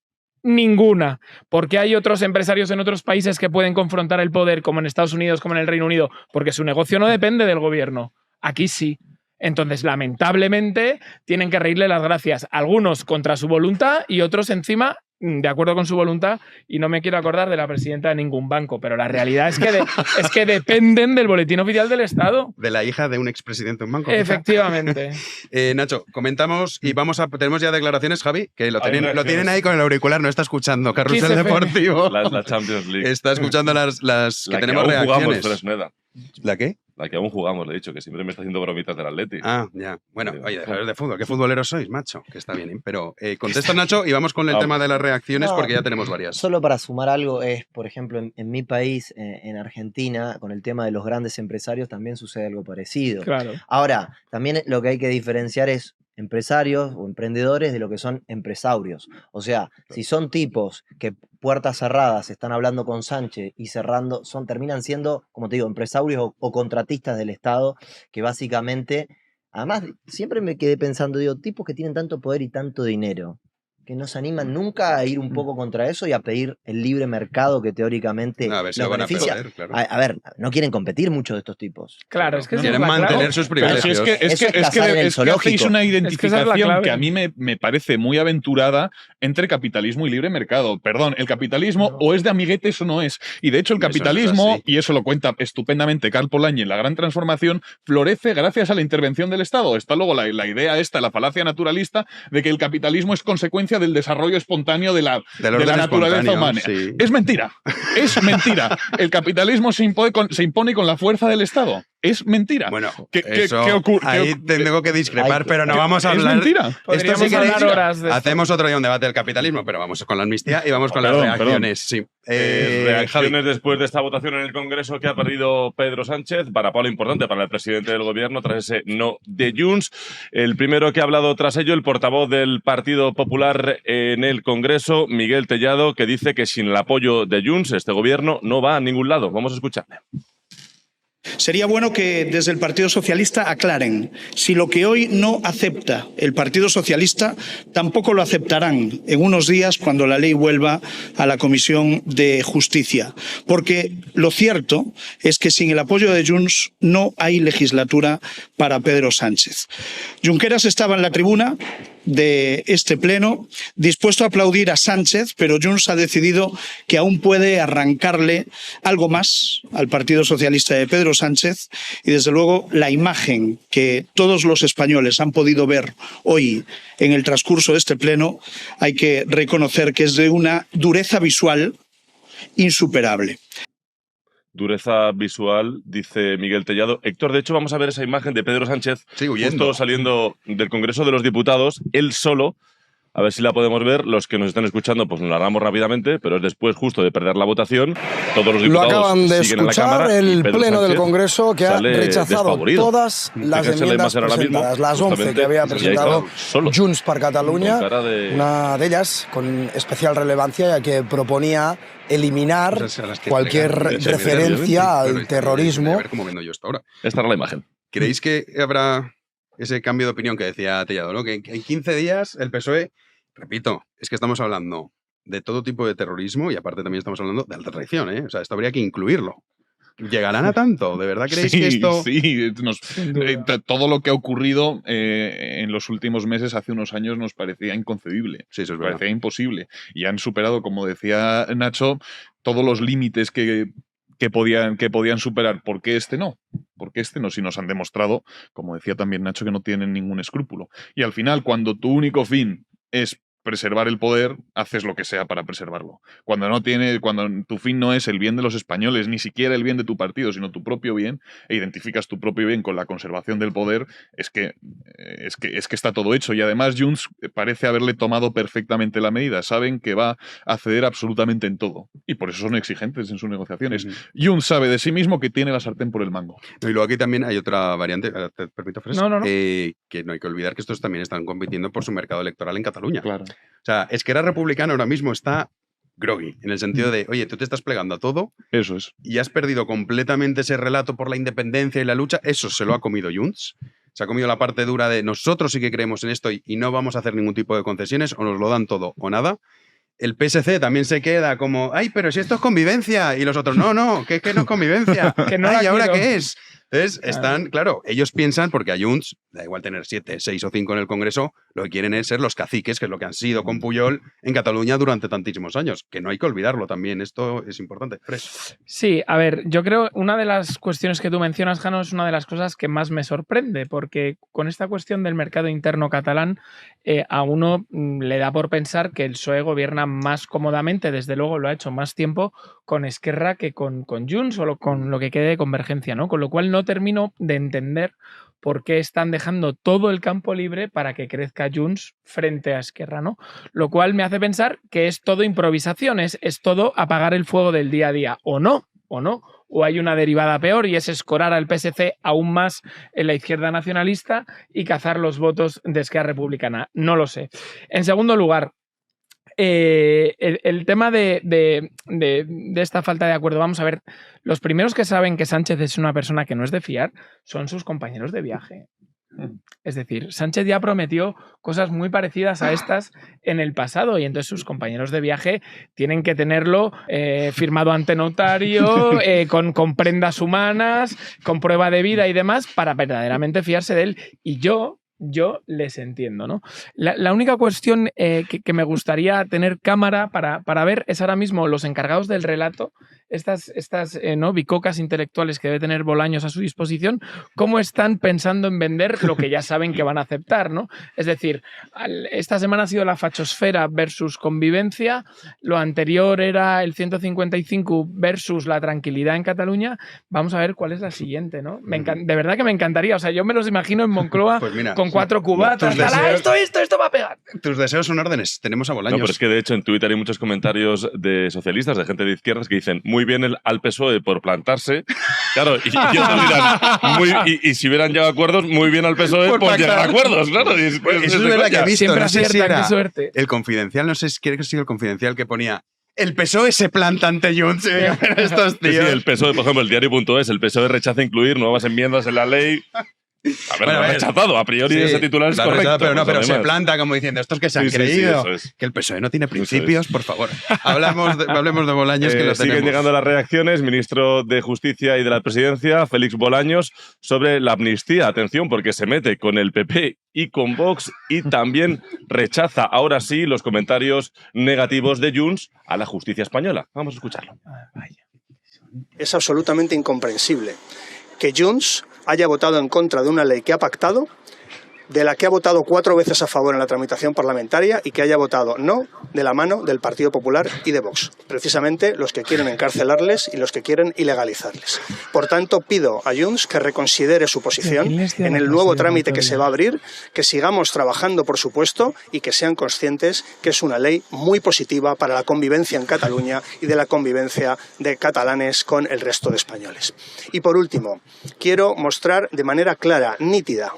Ninguna, porque hay otros empresarios en otros países que pueden confrontar el poder, como en Estados Unidos, como en el Reino Unido, porque su negocio no depende del gobierno. Aquí sí. Entonces, lamentablemente, tienen que reírle las gracias. Algunos contra su voluntad y otros encima de acuerdo con su voluntad, y no me quiero acordar de la presidenta de ningún banco, pero la realidad es que dependen del boletín oficial del Estado. De la hija de un expresidente de un banco. Efectivamente. Nacho, comentamos y tenemos ya declaraciones, Javi, que lo tienen ahí con el auricular, no está escuchando Carrusel Deportivo. La Champions League. Está escuchando las que tenemos aún reacciones. Jugamos, Fresneda. ¿La qué? La que aún jugamos, le he dicho, que siempre me está haciendo bromitas del Atleti. Ah, ya. Bueno, oye, dejaros de fútbol. ¿Qué futboleros sois, macho? Que está bien, ¿eh? Pero contesta, Nacho, y vamos con el tema de las reacciones porque ya tenemos varias. Solo para sumar algo, por ejemplo, en mi país, en Argentina, con el tema de los grandes empresarios también sucede algo parecido. Claro. Ahora, también lo que hay que diferenciar es empresarios o emprendedores de lo que son empresarios. O sea, si son tipos que puertas cerradas están hablando con Sánchez y cerrando, terminan siendo, como te digo, empresarios o contratistas del Estado, que básicamente, además, siempre me quedé pensando, tipos que tienen tanto poder y tanto dinero, que no se animan nunca a ir un poco contra eso y a pedir el libre mercado que teóricamente A ver si los lo van a beneficia. perder, claro. A ver, no quieren competir mucho de estos tipos. Claro, es que quieren mantener sus privilegios. Pero si es que hacéis una identificación que a mí me parece muy aventurada entre capitalismo y libre mercado. Perdón, el capitalismo o es de amiguetes o no es. Y de hecho el capitalismo, y eso lo cuenta estupendamente Karl Polanyi en La Gran Transformación, florece gracias a la intervención del Estado. Está luego la idea esta, la falacia naturalista, de que el capitalismo es consecuencia del desarrollo espontáneo de la naturaleza humana. Sí. Es mentira. Es mentira. El capitalismo se impone con la fuerza del Estado. Es mentira. Bueno, ¿Qué ocurre? Ahí tengo que discrepar, pero no vamos a es hablar. mentira. Esto sí que hablar horas de esto. hacemos otro día un debate del capitalismo, pero vamos con la amnistía y vamos con las reacciones. Sí. Reacciones después de esta votación en el Congreso que ha perdido Pedro Sánchez. Para Pablo, importante para el presidente del Gobierno tras ese no de Junts. El primero que ha hablado tras ello, el portavoz del Partido Popular en el Congreso, Miguel Tellado, que dice que sin el apoyo de Junts este Gobierno no va a ningún lado. Vamos a escucharle. Sería bueno que desde el Partido Socialista aclaren si lo que hoy no acepta el Partido Socialista tampoco lo aceptarán en unos días cuando la ley vuelva a la Comisión de Justicia. Porque lo cierto es que sin el apoyo de Junts no hay legislatura para Pedro Sánchez. Junqueras estaba en la tribuna de este pleno, dispuesto a aplaudir a Sánchez, pero Junts ha decidido que aún puede arrancarle algo más al Partido Socialista de Pedro Sánchez y, desde luego, la imagen que todos los españoles han podido ver hoy en el transcurso de este pleno, hay que reconocer que es de una dureza visual insuperable. Dureza visual, dice Miguel Tellado. Héctor, de hecho, vamos a ver esa imagen de Pedro Sánchez justo saliendo del Congreso de los Diputados, él solo. A ver si la podemos ver. Los que nos están escuchando, pues nos la damos rápidamente, pero es después justo de perder la votación. Todos los diputados lo acaban de siguen escuchar, en la Cámara, el Pedro Pleno Sánchez del Congreso que ha rechazado todas las enmiendas presentadas, las 11 que había presentado Junts per Catalunya, una de ellas con especial relevancia ya que proponía eliminar cualquier referencia al terrorismo. A ver cómo viendo yo esto ahora. Esta era la imagen. ¿Creéis que habrá ese cambio de opinión que decía Tellado, ¿no? Que en 15 días el PSOE, repito, es que estamos hablando de todo tipo de terrorismo y aparte también estamos hablando de alta traición, ¿eh? O sea, esto habría que incluirlo. ¿Llegarán a tanto? ¿De verdad creéis que esto...? Sí, todo lo que ha ocurrido en los últimos meses, hace unos años, nos parecía inconcebible. Sí, eso es verdad. Parecía imposible. Y han superado, como decía Nacho, todos los límites que podían superar. ¿Por qué este no? ¿Por qué este no? Si nos han demostrado, como decía también Nacho, que no tienen ningún escrúpulo. Y al final, cuando tu único fin es preservar el poder, haces lo que sea para preservarlo. Cuando tu fin no es el bien de los españoles, ni siquiera el bien de tu partido, sino tu propio bien, e identificas tu propio bien con la conservación del poder, es que está todo hecho. Y además Junts parece haberle tomado perfectamente la medida. Saben que va a ceder absolutamente en todo. Y por eso son exigentes en sus negociaciones. Junts sabe de sí mismo que tiene la sartén por el mango. Y luego aquí también hay otra variante, ¿te permito, Fres? No. Que no hay que olvidar que estos también están compitiendo por su mercado electoral en Cataluña. Claro. O sea, Esquerra Republicana ahora mismo está groggy, en el sentido de, oye, tú te estás plegando a todo. Eso es. Y has perdido completamente ese relato por la independencia y la lucha. Eso se lo ha comido Junts. Se ha comido la parte dura de nosotros sí que creemos en esto y no vamos a hacer ningún tipo de concesiones, o nos lo dan todo o nada. El PSC también se queda como, ay, pero si esto es convivencia. Y los otros, no, que es que no es convivencia. Que no ay, ¿y ahora quiero. qué es? Entonces, están, claro, ellos piensan, porque a Junts, da igual tener 7, 6 o 5 en el Congreso, lo que quieren es ser los caciques, que es lo que han sido con Puyol en Cataluña durante tantísimos años. Que no hay que olvidarlo también, esto es importante. Fres. Sí, a ver, yo creo una de las cuestiones que tú mencionas, Jano, es una de las cosas que más me sorprende, porque con esta cuestión del mercado interno catalán, a uno le da por pensar que el PSOE gobierna más cómodamente, desde luego lo ha hecho más tiempo, con Esquerra que con Junts o con lo que quede de Convergencia, ¿no? Con lo cual no termino de entender por qué están dejando todo el campo libre para que crezca Junts frente a Esquerra, ¿no? Lo cual me hace pensar que es todo improvisación, es todo apagar el fuego del día a día, o no, o hay una derivada peor y es escorar al PSC aún más en la izquierda nacionalista y cazar los votos de Esquerra Republicana. No lo sé. En segundo lugar, el tema de esta falta de acuerdo, vamos a ver, los primeros que saben que Sánchez es una persona que no es de fiar son sus compañeros de viaje. Es decir, Sánchez ya prometió cosas muy parecidas a estas en el pasado y entonces sus compañeros de viaje tienen que tenerlo firmado ante notario, con prendas humanas, con prueba de vida y demás para verdaderamente fiarse de él. Y yo les entiendo, ¿no? La única cuestión que me gustaría tener cámara para ver es ahora mismo los encargados del relato, estas ¿no? bicocas intelectuales que debe tener Bolaños a su disposición, cómo están pensando en vender lo que ya saben que van a aceptar, ¿no? Es decir, esta semana ha sido la fachosfera versus convivencia, lo anterior era el 155 versus la tranquilidad en Cataluña. Vamos a ver cuál es la siguiente, ¿no? De verdad que me encantaría, o sea, yo me los imagino en Moncloa pues mira, con 4 cubatas, esto va a pegar. Tus deseos son órdenes, tenemos a Bolaños. No, pero es que de hecho en Twitter hay muchos comentarios de socialistas, de gente de izquierdas que dicen muy bien al PSOE por plantarse. Claro, y otros dirán, y si hubieran llegado a acuerdos, muy bien al PSOE por llegar a acuerdos, claro. Eso es verdad que he visto, siempre no sé si era qué suerte. El Confidencial, no sé si quiere que siga el Confidencial que ponía el PSOE se planta ante Junts. Estos tíos. Sí, el PSOE, por ejemplo, el diario.es, el PSOE rechaza incluir nuevas enmiendas en la ley. A ver, bueno, lo ha rechazado, a priori sí, ese titular es correcto. Pero se planta como diciendo, estos que se han creído, que el PSOE no tiene principios, por favor. Hablemos de Bolaños, que lo tenemos. Siguen llegando las reacciones, ministro de Justicia y de la Presidencia, Félix Bolaños, sobre la amnistía. Atención, porque se mete con el PP y con Vox y también rechaza, ahora sí, los comentarios negativos de Junts a la justicia española. Vamos a escucharlo. Es absolutamente incomprensible que Junts haya votado en contra de una ley que ha pactado, de la que ha votado 4 veces a favor en la tramitación parlamentaria y que haya votado no de la mano del Partido Popular y de Vox, precisamente los que quieren encarcelarles y los que quieren ilegalizarles. Por tanto, pido a Junts que reconsidere su posición en el nuevo trámite que se va a abrir, que sigamos trabajando, por supuesto, y que sean conscientes que es una ley muy positiva para la convivencia en Cataluña y de la convivencia de catalanes con el resto de españoles. Y por último, quiero mostrar de manera clara, nítida,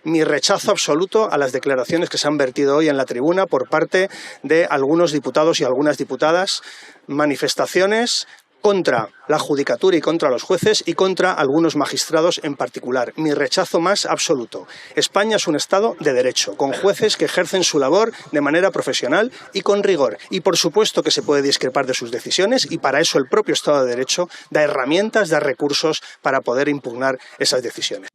mi rechazo absoluto a las declaraciones que se han vertido hoy en la tribuna por parte de algunos diputados y algunas diputadas, manifestaciones contra la judicatura y contra los jueces y contra algunos magistrados en particular. Mi rechazo más absoluto. España es un Estado de derecho, con jueces que ejercen su labor de manera profesional y con rigor. Y por supuesto que se puede discrepar de sus decisiones y para eso el propio Estado de Derecho da herramientas, da recursos para poder impugnar esas decisiones.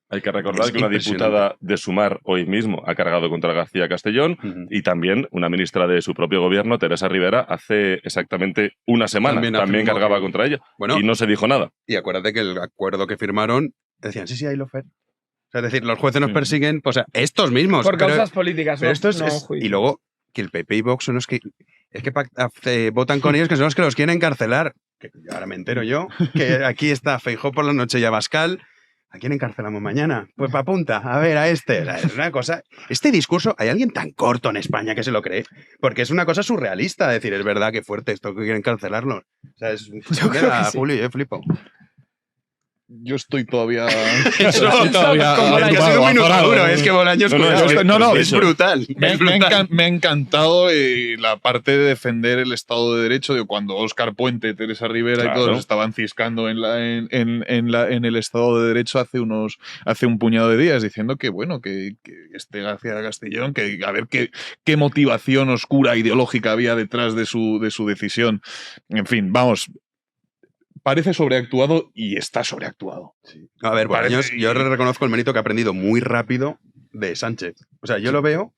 Hay que recordar que una diputada de Sumar hoy mismo ha cargado contra García Castellón y también una ministra de su propio gobierno, Teresa Rivera, hace exactamente una semana también cargaba contra ella y no se dijo nada. Y acuérdate que el acuerdo que firmaron decían, sí, hay lo fair. O sea, es decir, los jueces nos persiguen, pues, estos mismos. Por causas políticas, pero esto y luego que el PP y Vox son los que votan con ellos, que son los que los quieren encarcelar. Que ahora me entero yo, que aquí está Feijóo por la noche y Abascal. ¿A quién encarcelamos mañana? Pues pa' punta, a ver, a este. Es una cosa... Este discurso, ¿hay alguien tan corto en España que se lo cree? Porque es una cosa surrealista decir, es verdad que fuerte esto que quieren encarcelarlo. O sea, Julio, yo flipo. Yo estoy todavía... Es un minuto duro, es que Bolaños es brutal. Me ha encantado la parte de defender el Estado de Derecho, de cuando Óscar Puente, Teresa Rivera y todos estaban ciscando en el Estado de Derecho hace un puñado de días, diciendo que bueno, que este García Castellón, que a ver qué motivación oscura ideológica había detrás de su decisión. En fin, vamos... Parece sobreactuado y está sobreactuado. Sí. A ver, Bolaños, yo reconozco el mérito que ha aprendido muy rápido de Sánchez. O sea, yo lo veo...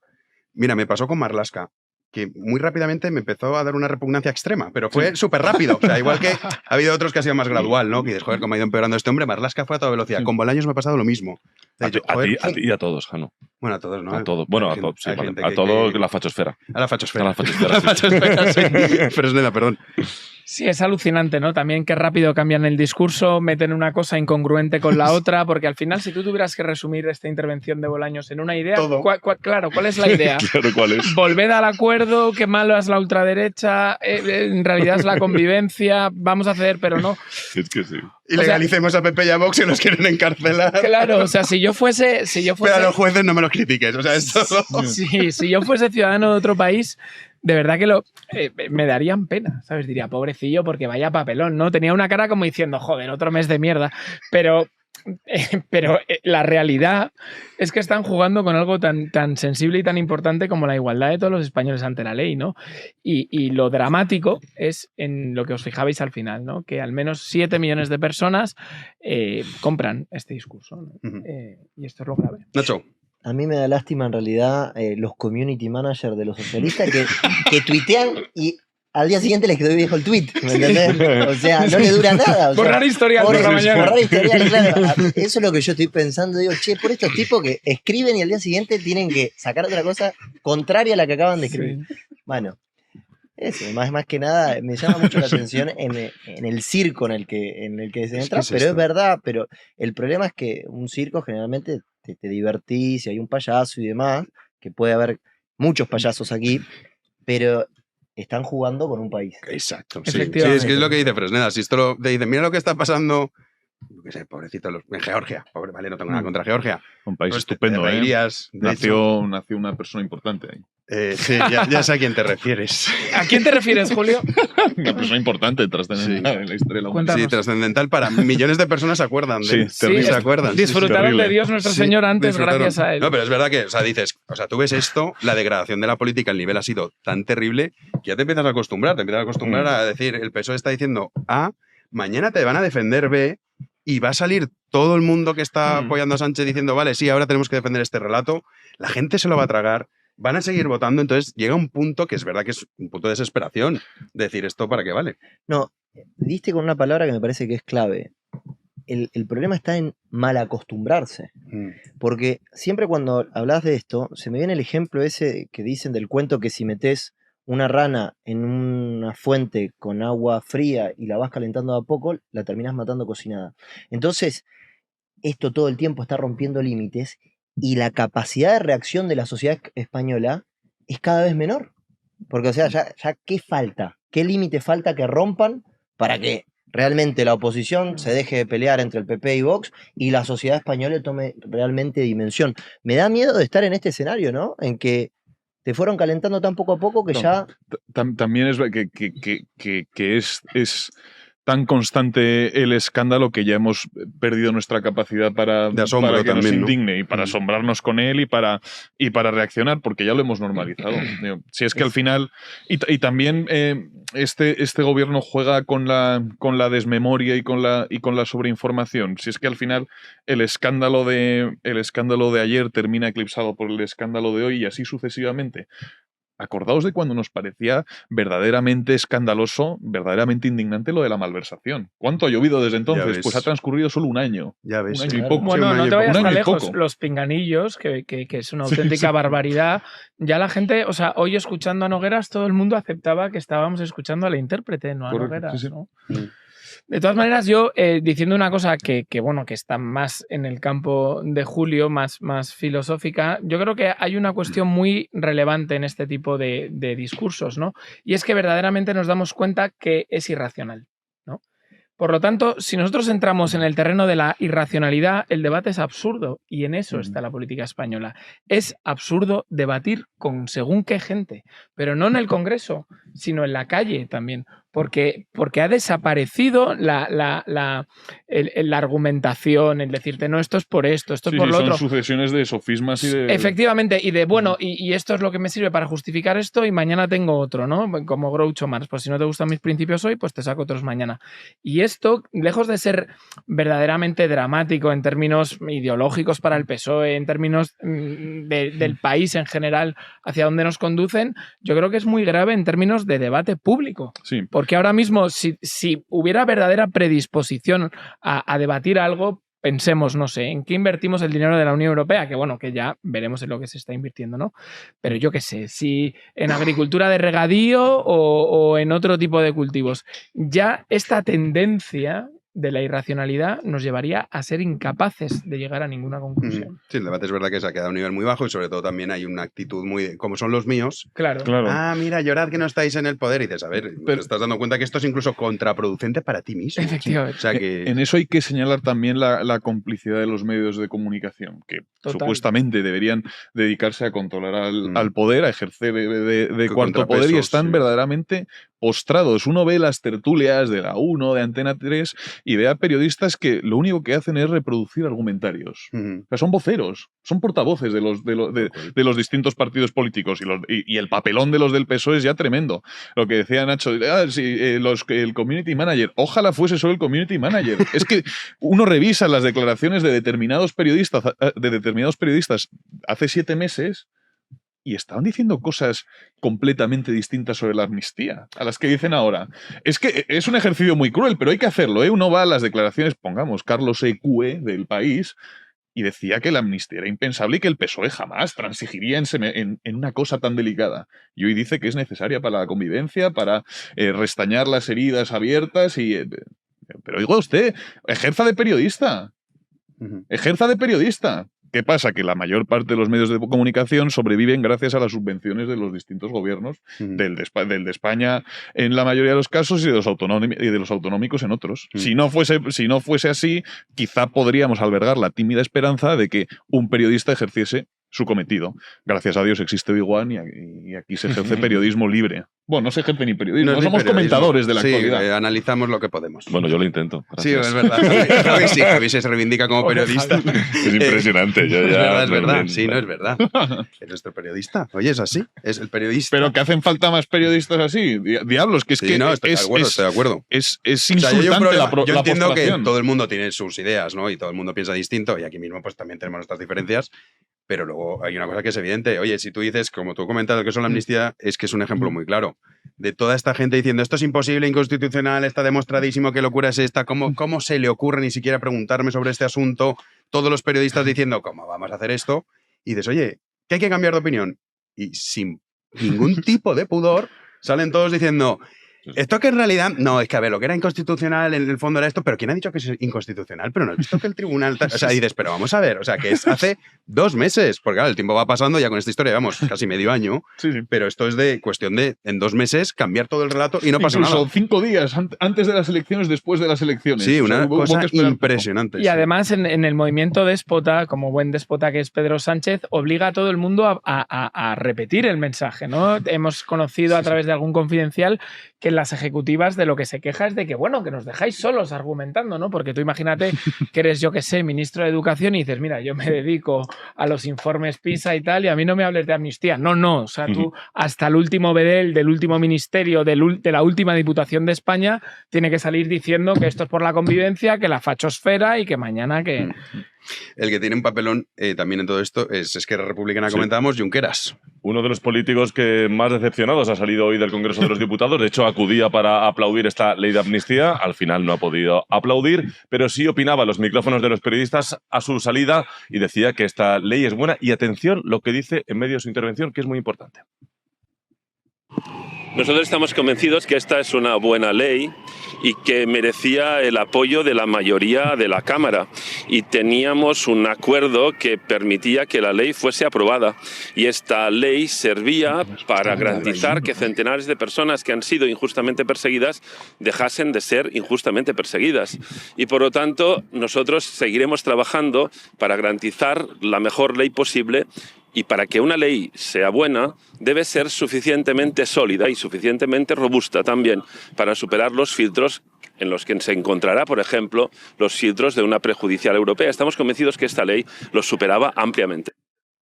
Mira, me pasó con Marlaska, que muy rápidamente me empezó a dar una repugnancia extrema, pero fue súper rápido. O sea, igual que ha habido otros que ha sido más gradual, ¿no? Que dices, joder, cómo ha ido empeorando este hombre. Marlaska fue a toda velocidad. Con Bolaños me ha pasado lo mismo. A ti y a todos, Jano. Bueno, a todos, ¿no? A todos. Bueno, a todos, sí, vale. A todos la fachosfera. A la fachosfera. A la fachosfera, sí. A la fachosfera, sí. Fresneda, perdón. Sí, es alucinante, ¿no? También qué rápido cambian el discurso, meten una cosa incongruente con la otra, porque al final, si tú tuvieras que resumir esta intervención de Bolaños en una idea, ¿cuál es la idea? Claro, ¿cuál es? Volved al acuerdo, qué malo es la ultraderecha, en realidad es la convivencia, vamos a ceder, pero no. Es que sí. Y legalicemos a PP y a Vox y nos quieren encarcelar. Claro, o sea, si yo fuese... Pero a los jueces no me los critiques, o sea, esto... Sí, si yo fuese ciudadano de otro país... De verdad que me darían pena, ¿sabes? Diría, pobrecillo, porque vaya papelón, ¿no? Tenía una cara como diciendo, joder, otro mes de mierda. Pero Pero la realidad es que están jugando con algo tan sensible y tan importante como la igualdad de todos los españoles ante la ley, ¿no? Y lo dramático es en lo que os fijabais al final, ¿no? Que al menos 7 millones de personas compran este discurso, ¿no? Y esto es lo grave. Nacho. A mí me da lástima en realidad los community managers de los socialistas que tuitean y al día siguiente les quedó viejo el tweet, ¿me entendés? O sea, no le dura nada. Borrar historial por la mañana. Borrar historial, claro. Eso es lo que yo estoy pensando. Digo, che, por estos tipos que escriben y al día siguiente tienen que sacar otra cosa contraria a la que acaban de escribir. Sí. Bueno, eso, más que nada, me llama mucho la atención en el circo en el que se entra, pero es verdad, pero el problema es que un circo generalmente te divertís, y hay un payaso y demás, que puede haber muchos payasos aquí, pero están jugando con un país. Exacto. Sí, es que es lo que dice Fresneda. Si esto te dice, mira lo que está pasando, yo qué sé, pobrecito, en Georgia. Pobre, vale, no tengo nada contra Georgia. Un país estupendo, nació una persona importante ahí. Sí, ya sé a quién te refieres. ¿A quién te refieres, Julio? Una persona importante, trascendental en la historia de la humanidad. Sí, trascendental para millones de personas se acuerdan de él. Sí, se acuerdan. Disfrutaron de Dios nuestro Señor antes gracias a él. No, pero es verdad que, o sea, dices, o sea, tú ves esto, la degradación de la política, el nivel ha sido tan terrible que ya te empiezas a acostumbrar, a decir, el PSOE está diciendo A, mañana te van a defender B, y va a salir todo el mundo que está apoyando a Sánchez diciendo, vale, sí, ahora tenemos que defender este relato, la gente se lo va a tragar, van a seguir votando, entonces llega un punto que es verdad que es un punto de desesperación, decir esto para qué vale. No, diste con una palabra que me parece que es clave. El problema está en mal acostumbrarse, porque siempre cuando hablas de esto, se me viene el ejemplo ese que dicen del cuento que si metes una rana en una fuente con agua fría y la vas calentando a poco, la terminas matando cocinada. Entonces, esto todo el tiempo está rompiendo límites y la capacidad de reacción de la sociedad española es cada vez menor. Porque, o sea, ya ¿qué falta? ¿Qué límite falta que rompan para que realmente la oposición se deje de pelear entre el PP y Vox y la sociedad española tome realmente dimensión? Me da miedo de estar en este escenario, ¿no? En que te fueron calentando tan poco a poco que ya... También es que es tan constante el escándalo que ya hemos perdido nuestra capacidad para que también, nos indigne, ¿no? Y para asombrarnos con él y para reaccionar, porque ya lo hemos normalizado. Si es que al final... Y también este gobierno juega con la desmemoria y con la sobreinformación. Si es que al final el escándalo de ayer termina eclipsado por el escándalo de hoy y así sucesivamente. Acordaos de cuando nos parecía verdaderamente escandaloso, verdaderamente indignante lo de la malversación. ¿Cuánto ha llovido desde entonces? Pues ha transcurrido solo un año. Ya ves. Un año y poco. Bueno, no te vayas tan lejos. Los pinganillos, que es una auténtica barbaridad. Ya la gente, o sea, hoy escuchando a Nogueras, todo el mundo aceptaba que estábamos escuchando a la intérprete, no a Nogueras, ¿no? De todas maneras, yo diciendo una cosa que está más en el campo de Julio, más filosófica, yo creo que hay una cuestión muy relevante en este tipo de discursos, ¿no? Y es que verdaderamente nos damos cuenta que es irracional, ¿no? Por lo tanto, si nosotros entramos en el terreno de la irracionalidad, el debate es absurdo y en eso está la política española. Es absurdo debatir con según qué gente, pero no en el Congreso, sino en la calle también. Porque ha desaparecido la argumentación, el decirte, no, esto es por esto, esto es por lo otro. Son sucesiones de sofismas y de... Efectivamente, y de, bueno, y esto es lo que me sirve para justificar esto y mañana tengo otro, ¿no? Como Groucho Marx, pues si no te gustan mis principios hoy, pues te saco otros mañana. Y esto, lejos de ser verdaderamente dramático en términos ideológicos para el PSOE, en términos del país en general, hacia dónde nos conducen, yo creo que es muy grave en términos de debate público. Sí. Porque ahora mismo, si hubiera verdadera predisposición a debatir algo, pensemos, no sé, en qué invertimos el dinero de la Unión Europea, que bueno, que ya veremos en lo que se está invirtiendo, ¿no? Pero yo qué sé, si en agricultura de regadío o en otro tipo de cultivos, ya esta tendencia de la irracionalidad nos llevaría a ser incapaces de llegar a ninguna conclusión. Sí, el debate es verdad que se ha quedado a un nivel muy bajo y sobre todo también hay una actitud muy, como son los míos. Claro. Ah, mira, llorad que no estáis en el poder y dices, a ver, pero te estás dando cuenta que esto es incluso contraproducente para ti mismo. Efectivamente. O sea que... En eso hay que señalar también la complicidad de los medios de comunicación, que supuestamente deberían dedicarse a controlar al poder, a ejercer de cuarto poder, y están verdaderamente postrados. Uno ve las tertulias de la 1, de Antena 3 y ve a periodistas que lo único que hacen es reproducir argumentarios. O sea, son voceros, son portavoces de los distintos partidos políticos y el papelón de los del PSOE es ya tremendo. Lo que decía Nacho, el community manager, ojalá fuese solo el community manager. Es que uno revisa las declaraciones de determinados periodistas hace 7 meses y estaban diciendo cosas completamente distintas sobre la amnistía a las que dicen ahora. Es que es un ejercicio muy cruel, pero hay que hacerlo, ¿eh? Uno va a las declaraciones, pongamos, Carlos EQE del País, y decía que la amnistía era impensable y que el PSOE jamás transigiría en una cosa tan delicada. Y hoy dice que es necesaria para la convivencia, para restañar las heridas abiertas pero diga usted, ejerza de periodista. Ejerza de periodista. ¿Qué pasa? Que la mayor parte de los medios de comunicación sobreviven gracias a las subvenciones de los distintos gobiernos, del de España en la mayoría de los casos y de los autonómicos en otros. Si no fuese así, quizá podríamos albergar la tímida esperanza de que un periodista ejerciese su cometido. Gracias a Dios existe Big One y aquí se ejerce periodismo libre. Bueno, no se ejerce ni periodismo, no somos comentadores de la actualidad. Analizamos lo que podemos. Bueno, yo lo intento. Gracias. Sí, es verdad. Javi sí, Javi se reivindica como periodista. Es impresionante. Es verdad. Sí, no es verdad. Es nuestro periodista. Oye, es así. Es el periodista. Pero que hacen falta más periodistas así. Diablos, que es que no, estoy de acuerdo. Es insultante yo entiendo que todo el mundo tiene sus ideas, ¿no? Y todo el mundo piensa distinto. Y aquí mismo pues también tenemos nuestras diferencias. Pero luego hay una cosa que es evidente. Oye, si tú dices, como tú comentas, que es la amnistía, es que es un ejemplo muy claro. De toda esta gente diciendo, esto es imposible, inconstitucional, está demostradísimo, qué locura es esta, ¿cómo se le ocurre ni siquiera preguntarme sobre este asunto? Todos los periodistas diciendo, ¿cómo vamos a hacer esto? Y dices, oye, ¿que hay que cambiar de opinión? Y sin ningún tipo de pudor, salen todos diciendo... Esto que en realidad, no, es que a ver, lo que era inconstitucional en el fondo era esto, pero ¿quién ha dicho que es inconstitucional? Pero no has visto que el tribunal... O sea, dices, pero vamos a ver, o sea, que es hace 2 meses, porque claro, el tiempo va pasando, ya con esta historia llevamos casi medio año, pero esto es de cuestión de, en 2 meses, cambiar todo el relato y no pasa nada. Incluso 5 días antes de las elecciones, después de las elecciones. Sí, una cosa impresionante. Y además, en el movimiento déspota, como buen déspota que es Pedro Sánchez, obliga a todo el mundo a repetir el mensaje, ¿no? Hemos conocido a través de algún confidencial que en las ejecutivas de lo que se queja es de que, bueno, que nos dejáis solos argumentando, ¿no? Porque tú imagínate que eres, yo que sé, ministro de Educación y dices, mira, yo me dedico a los informes PISA y tal, y a mí no me hables de amnistía. No, o sea, tú hasta el último bedel del último ministerio de la última Diputación de España tiene que salir diciendo que esto es por la convivencia, que la fachosfera y que mañana que... El que tiene un papelón también en todo esto es Esquerra Republicana, comentábamos, Junqueras. Uno de los políticos que más decepcionados ha salido hoy del Congreso de los Diputados. De hecho, acudía para aplaudir esta ley de amnistía. Al final no ha podido aplaudir, pero sí opinaba a los micrófonos de los periodistas a su salida y decía que esta ley es buena. Y atención lo que dice en medio de su intervención, que es muy importante. Nosotros estamos convencidos que esta es una buena ley y que merecía el apoyo de la mayoría de la Cámara. Y teníamos un acuerdo que permitía que la ley fuese aprobada. Y esta ley servía para garantizar que centenares de personas que han sido injustamente perseguidas dejasen de ser injustamente perseguidas. Y por lo tanto, nosotros seguiremos trabajando para garantizar la mejor ley posible. Y para que una ley sea buena, debe ser suficientemente sólida y suficientemente robusta también para superar los filtros en los que se encontrará, por ejemplo, los filtros de una prejudicial europea. Estamos convencidos que esta ley los superaba ampliamente.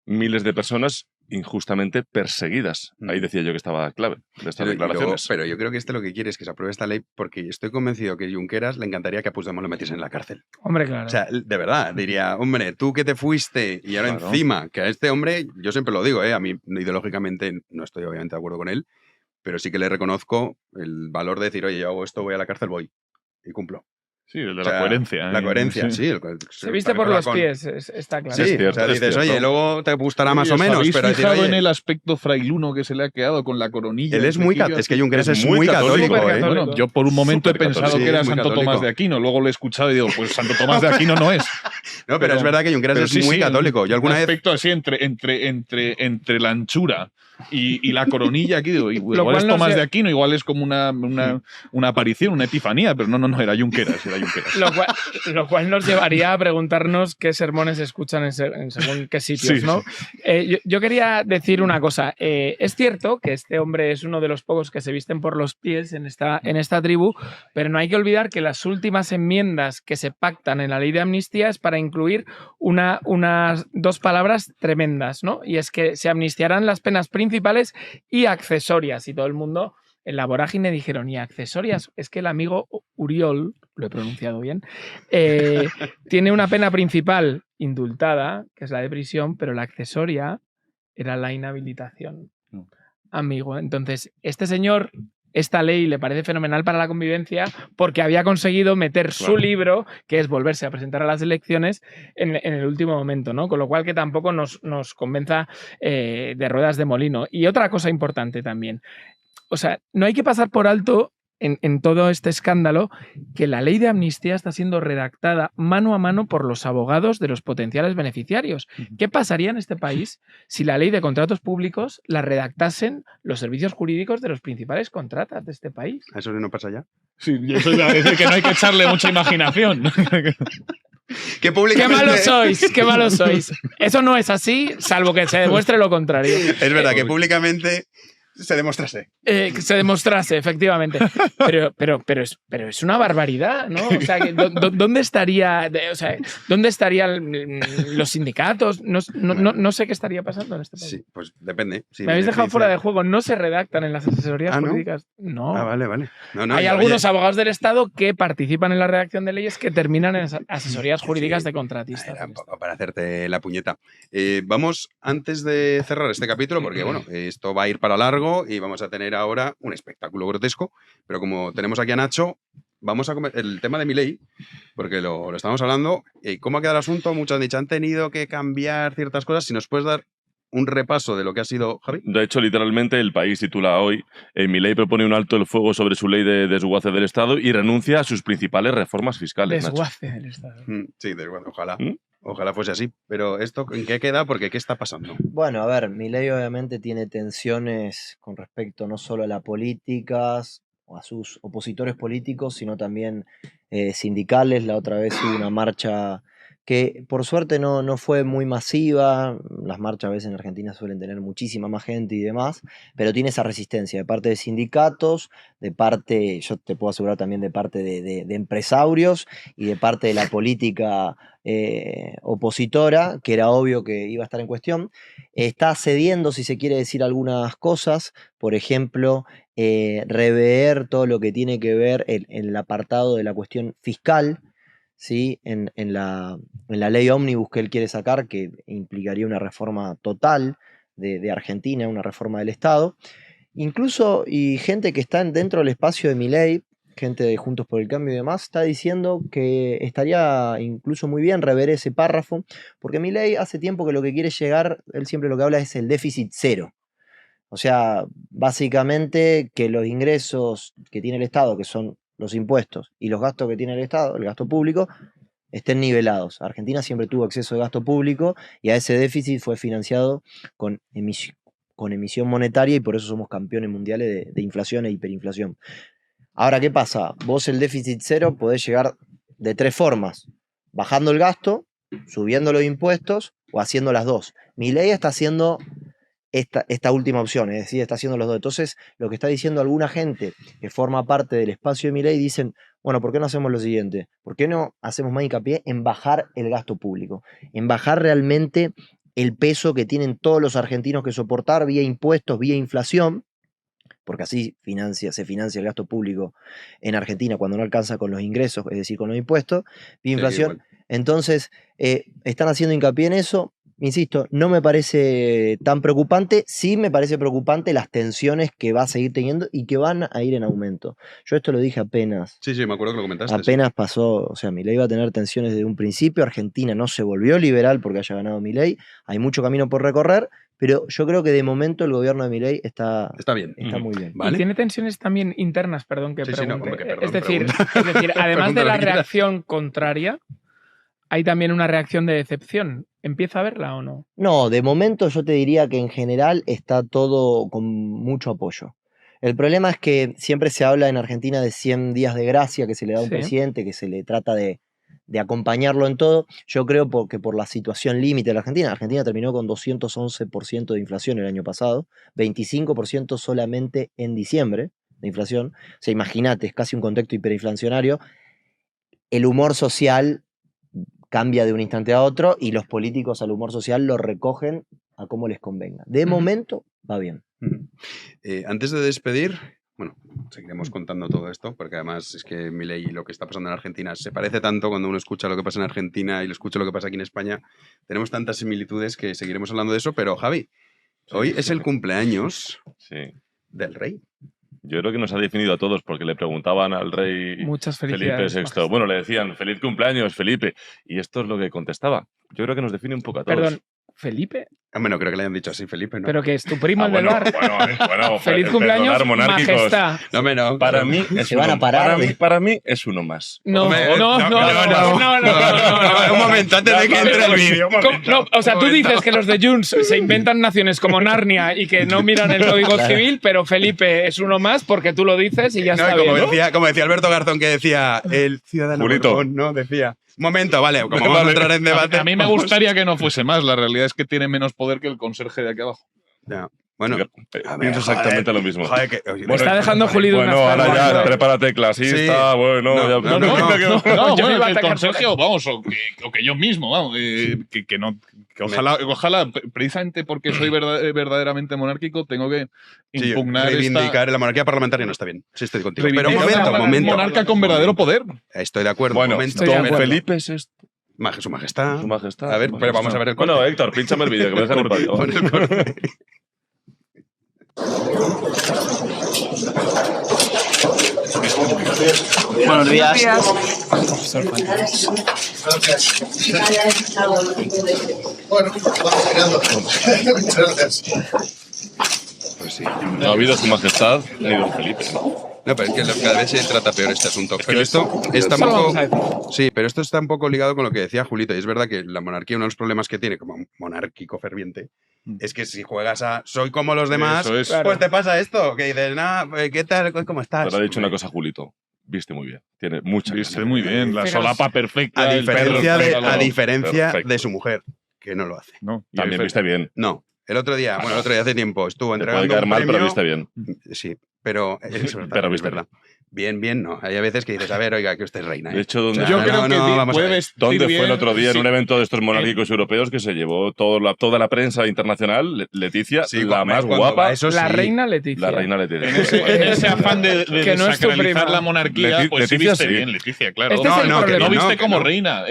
Miles de personas injustamente perseguidas. Ahí decía yo que estaba la clave de estas declaraciones. Pero yo creo que lo que quiere es que se apruebe esta ley porque estoy convencido que Junqueras le encantaría que a Puigdemont lo metiesen en la cárcel. Hombre, claro. O sea, de verdad, diría, hombre, tú que te fuiste y ahora encima, que a este hombre, yo siempre lo digo, a mí ideológicamente no estoy obviamente de acuerdo con él, pero sí que le reconozco el valor de decir, oye, yo hago esto, voy a la cárcel, voy y cumplo. Sí, el de la coherencia. La coherencia, sí. Se viste por los pies, está claro. Sí, es cierto, o sea, dices, oye, luego te gustará más o menos, pero decir, oye, en el aspecto frailuno que se le ha quedado con la coronilla. Él es muy católico. Es que Junqueras es muy católico. Bueno, yo por un momento he pensado que era Santo Tomás de Aquino, luego lo he escuchado y digo, pues Santo Tomás de Aquino no es. No, pero es verdad que Junqueras es muy católico. Yo alguna vez... aspecto así entre la anchura y la coronilla aquí, igual es Tomás de Aquino, igual es como una aparición, una epifanía, pero no era Junqueras. a Junqueras. Lo cual nos llevaría a preguntarnos qué sermones escuchan en según qué sitios, ¿no? Yo quería decir una cosa. Es cierto que este hombre es uno de los pocos que se visten por los pies en esta tribu, pero no hay que olvidar que las últimas enmiendas que se pactan en la ley de amnistía es para incluir unas dos palabras tremendas, ¿no? Y es que se amnistiarán las penas principales y accesorias. Y todo el mundo en la vorágine dijeron, ¿y accesorias? Es que el amigo Uriol, lo he pronunciado bien, tiene una pena principal indultada, que es la de prisión, pero la accesoria era la inhabilitación. Amigo, entonces, este señor, esta ley le parece fenomenal para la convivencia porque había conseguido meter su libro, que es volverse a presentar a las elecciones en el último momento, ¿no? Con lo cual que tampoco nos convenza de ruedas de molino. Y otra cosa importante también, o sea, no hay que pasar por alto en todo este escándalo que la ley de amnistía está siendo redactada mano a mano por los abogados de los potenciales beneficiarios. ¿Qué pasaría en este país si la ley de contratos públicos la redactasen los servicios jurídicos de los principales contratas de este país? ¿Eso no pasa ya? Sí, eso iba a decir que no hay que echarle mucha imaginación. ¡Qué malos sois! ¡Qué malos sois! Eso no es así, salvo que se demuestre lo contrario. Es verdad que públicamente se demostrase. Se demostrase, efectivamente. Pero es una barbaridad, ¿no? O sea, ¿dónde estaría? O sea, ¿dónde estarían los sindicatos? No sé qué estaría pasando en este país. Sí, pues depende. Sí, me habéis dejado fuera de juego. No se redactan en las asesorías jurídicas. No. Ah, vale. Hay algunos abogados del Estado que participan en la redacción de leyes que terminan en asesorías jurídicas de contratistas. Era un poco para hacerte la puñeta. Vamos, antes de cerrar este capítulo, porque bueno, esto va a ir para largo y vamos a tener ahora un espectáculo grotesco, pero como tenemos aquí a Nacho, vamos a el tema de Milei, porque lo estamos hablando. ¿Cómo ha quedado el asunto? Muchos han dicho, han tenido que cambiar ciertas cosas. Si nos puedes dar un repaso de lo que ha sido, Javi. De hecho, literalmente, El País titula hoy, Milei propone un alto el fuego sobre su ley de desguace del Estado y renuncia a sus principales reformas fiscales. Desguace del Estado. Sí, desguace, ojalá. Ojalá fuese así. Pero ¿esto en qué queda? Porque ¿qué está pasando? Bueno, a ver, Milei obviamente tiene tensiones con respecto no solo a las políticas o a sus opositores políticos, sino también sindicales. La otra vez hubo una marcha que por suerte no fue muy masiva. Las marchas a veces en Argentina suelen tener muchísima más gente y demás, pero tiene esa resistencia de parte de sindicatos, de parte, yo te puedo asegurar también de parte de empresarios y de parte de la política opositora, que era obvio que iba a estar en cuestión. Está cediendo, si se quiere decir, algunas cosas, por ejemplo, rever todo lo que tiene que ver en el apartado de la cuestión fiscal, ¿sí? En la ley ómnibus que él quiere sacar, que implicaría una reforma total de Argentina, una reforma del Estado. Incluso, y gente que está dentro del espacio de Milei, gente de Juntos por el Cambio y demás, está diciendo que estaría incluso muy bien rever ese párrafo, porque Milei hace tiempo que lo que quiere llegar, él siempre lo que habla es el déficit cero. O sea, básicamente que los ingresos que tiene el Estado, que son los impuestos, y los gastos que tiene el Estado, el gasto público, estén nivelados. Argentina siempre tuvo exceso de gasto público y a ese déficit fue financiado con emisión monetaria y por eso somos campeones mundiales de inflación e hiperinflación. Ahora, ¿qué pasa? Vos el déficit cero podés llegar de tres formas: bajando el gasto, subiendo los impuestos o haciendo las dos. Milei está haciendo esta última opción, es decir, está haciendo los dos. Entonces, lo que está diciendo alguna gente que forma parte del espacio de Milei, dicen, bueno, ¿por qué no hacemos lo siguiente? ¿Por qué no hacemos más hincapié en bajar el gasto público? En bajar realmente el peso que tienen todos los argentinos que soportar vía impuestos, vía inflación, porque así se financia el gasto público en Argentina cuando no alcanza con los ingresos, es decir, con los impuestos, vía inflación. Entonces, están haciendo hincapié en eso. Insisto, no me parece tan preocupante. Sí me parece preocupante las tensiones que va a seguir teniendo y que van a ir en aumento. Yo esto lo dije apenas. Sí, me acuerdo que lo comentaste. Apenas pasó, o sea, Milei iba a tener tensiones desde un principio. Argentina no se volvió liberal porque haya ganado Milei. Hay mucho camino por recorrer, pero yo creo que de momento el gobierno de Milei está bien. Está muy bien. ¿Vale? Y tiene tensiones también internas, perdón que pregunte. Es decir, además de la reacción contraria, hay también una reacción de decepción. ¿Empieza a verla o no? No, de momento yo te diría que en general está todo con mucho apoyo. El problema es que siempre se habla en Argentina de 100 días de gracia que se le da a un Sí. presidente, que se le trata de acompañarlo en todo. Yo creo que por la situación límite de la Argentina terminó con 211% de inflación el año pasado, 25% solamente en diciembre de inflación. O sea, imagínate, es casi un contexto hiperinflacionario. El humor social cambia de un instante a otro y los políticos al humor social lo recogen a como les convenga. De momento va bien. Antes de despedir, bueno, seguiremos contando todo esto, porque además es que Milei y lo que está pasando en Argentina se parece tanto cuando uno escucha lo que pasa en Argentina y lo escucha lo que pasa aquí en España. Tenemos tantas similitudes que seguiremos hablando de eso, pero Javi, hoy es el cumpleaños del rey. Yo creo que nos ha definido a todos, porque le preguntaban al rey Muchas Felipe felicidades, VI. majestad. Bueno, le decían, feliz cumpleaños, Felipe. Y esto es lo que contestaba. Yo creo que nos define un poco a todos. Perdón, ¿Felipe? Bueno, creo que le hayan dicho así, Felipe, ¿no? Pero que es tu primo el del bueno, bar. bueno, Feliz cumpleaños, perdonar, monárquicos. majestad. No, Para mí es Se van a parar. para mí es uno más. No, no. Un momento, antes de que entre el vídeo. No, o sea, tú dices que los de Junts se inventan naciones como Narnia y que no miran el Código Civil, pero Felipe es uno más porque tú lo dices y ya está bien, ¿no? Como decía Alberto Garzón, que decía el ciudadano Julito. Borbón, ¿no? Decía, un momento, vale, como vamos a entrar en debate... A mí me vamos. gustaría que no fuese más. La realidad es que tiene menos poder que el conserje de aquí abajo. Ya. Bueno, pienso exactamente lo mismo. Joder, que, Me está dejando Julito Bueno, una ahora ya, frase. prepárate, clasista, Sí. bueno, No, ya... no, no. Yo bueno, me iba a el atacar conserje, vamos, o que yo mismo, vamos, que no, que ojalá, precisamente porque soy verdaderamente monárquico, tengo que Sí, impugnar reivindicar la monarquía parlamentaria no está bien. Sí, estoy contigo. Pero un reivindicar momento, un momento. monarca con verdadero poder. Estoy de acuerdo. Bueno, momento. Estoy de don acuerdo. Felipe es esto. Su majestad. Su majestad. A ver, su pero majestad. vamos a ver el corte. Bueno, Héctor, pínchame el vídeo, que me dejan en paz. Pon el corte. Buenos días. Bueno, vamos mirando. Muchas gracias. Pues sí. No ha habido su majestad ni don Felipe. No, pero es que cada vez se trata peor este asunto. Pero que esto está un Solo poco... vamos a decir. Sí, pero esto está un poco ligado con lo que decía Julito. Y es verdad que la monarquía, uno de los problemas que tiene como monárquico ferviente, es que si juegas a soy como los demás, Eso es. pues te pasa esto. Que dices, nada, ¿qué tal? ¿Cómo estás? Pero ha dicho una cosa, Julito. Viste muy bien. Tiene mucha Viste calidad. muy bien, la Fijaros, solapa perfecta. A el diferencia, perro, a diferencia Perfecto. de su mujer, que no lo hace. No, y También hay viste bien. No. El otro día hace tiempo, estuvo Te entregando puede caer un mal, pero premio. viste bien. Sí, pero es verdad. Pero es viste verdad. Bien, no. Hay veces que dices, a ver, oiga, que usted es reina. De hecho, ¿dónde, Yo creo que vamos a ver. puedes ¿dónde decir fue el bien, otro día en sí. un evento de estos monárquicos europeos que se llevó toda la prensa internacional? Leticia, Sí, la más cuando guapa. va eso La sí. reina Leticia. La reina Leticia. En ese afán de Que no es tu desacralizar prima. la monarquía, pues sí Leticia viste sí. bien, Leticia, claro. Este es el no, problema. no viste que como no. reina,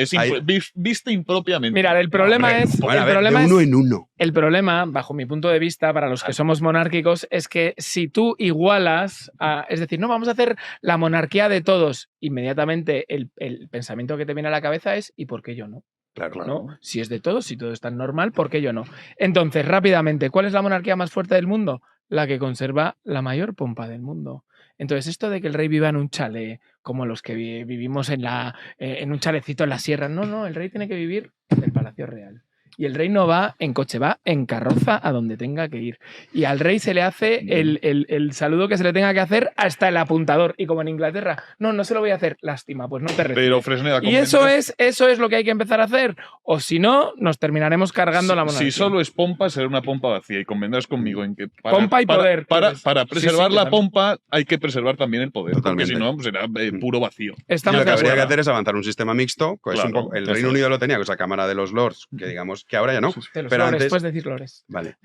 viste impropiamente. Mira, el problema Hombre, es... Bueno, a el ver, problema de uno es- en uno. El problema, bajo mi punto de vista, para los que somos monárquicos, es que si tú igualas, es decir, no, vamos a hacer la monarquía de todos, inmediatamente el pensamiento que te viene a la cabeza es ¿y por qué yo no? Claro. ¿No? Si es de todos, si todo es tan normal, ¿por qué yo no? Entonces, rápidamente, ¿cuál es la monarquía más fuerte del mundo? La que conserva la mayor pompa del mundo. Entonces, esto de que el rey viva en un chalet, como los que vivimos en un chalecito en la sierra, no, el rey tiene que vivir en el Palacio Real. Y el rey no va en coche, va en carroza a donde tenga que ir. Y al rey se le hace el saludo que se le tenga que hacer hasta el apuntador. Y como en Inglaterra, no se lo voy a hacer, lástima, pues no te recibo. Pero Fresneda, Y eso es lo que hay que empezar a hacer. O si no, nos terminaremos cargando la monarquía. Si solo es pompa, será una pompa vacía. Y convendrás conmigo en que Pompa y poder, para quieres. preservar Sí, sí, la que pompa hay que preservar también el poder. Totalmente. Porque si no, será puro vacío. Y Estamos lo que de habría que acuerdo. hacer es avanzar un sistema mixto. Que es un Claro, poco, el eso Reino es. Unido lo tenía con esa Cámara de los Lords, que digamos que ahora ya no. De los Pero lores, antes, puedes decir lores. vale.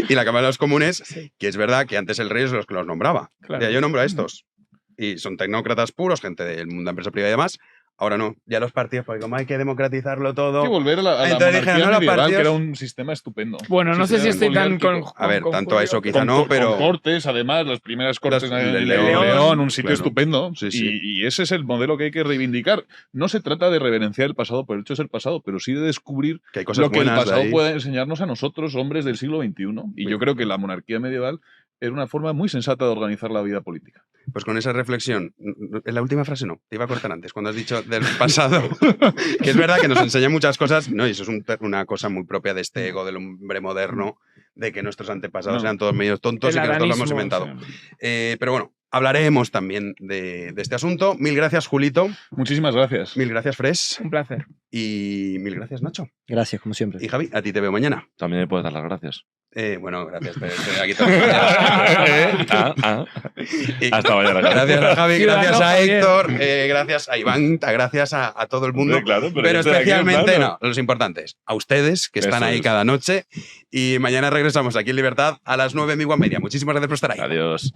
Y la Cámara de los Comunes, Sí. que es verdad que antes el rey es los que los nombraba. Claro. Ya yo nombro a estos. Y son tecnócratas puros, gente del mundo de la empresa privada y demás. Ahora no. Ya los partidos, porque como hay que democratizarlo todo. Hay que volver a la Entonces monarquía dijeron, no, los medieval, que partidos- era un sistema estupendo. Bueno, no sé si estoy tan con... A ver, con tanto a eso Julio, quizá no, pero... Con cortes, además, las primeras cortes Las- en de León, un sitio claro. estupendo. Sí, sí. Y ese es el modelo que hay que reivindicar. No se trata de reverenciar el pasado por el hecho de ser pasado, pero sí de descubrir Que hay cosas lo que el buenas de pasado ahí. puede enseñarnos a nosotros, hombres del siglo XXI. Y yo creo que la monarquía medieval era una forma muy sensata de organizar la vida política. Pues con esa reflexión, en la última frase no, te iba a cortar antes, cuando has dicho del pasado, que es verdad que nos enseña muchas cosas, no, y eso es una cosa muy propia de este ego del hombre moderno, de que nuestros antepasados sean todos medio El tontos y que nosotros lo hemos adanismo, inventado. Pero bueno, hablaremos también de este asunto. Mil gracias, Julito. Muchísimas gracias. Mil gracias, Fresh. Un placer. Y mil gracias, Nacho. Gracias, como siempre. Y Javi, a ti te veo mañana. También me puedes dar las gracias. Bueno, gracias. Pero aquí Hasta mañana. Gracias a Javi, gracias a Héctor, gracias a Iván, gracias a todo el mundo. Sí, claro, pero especialmente, los importantes, a ustedes que están Eso ahí es. cada noche. Y mañana regresamos aquí en Libertad a las 9 en Mi One Media. Muchísimas gracias por estar ahí. Adiós.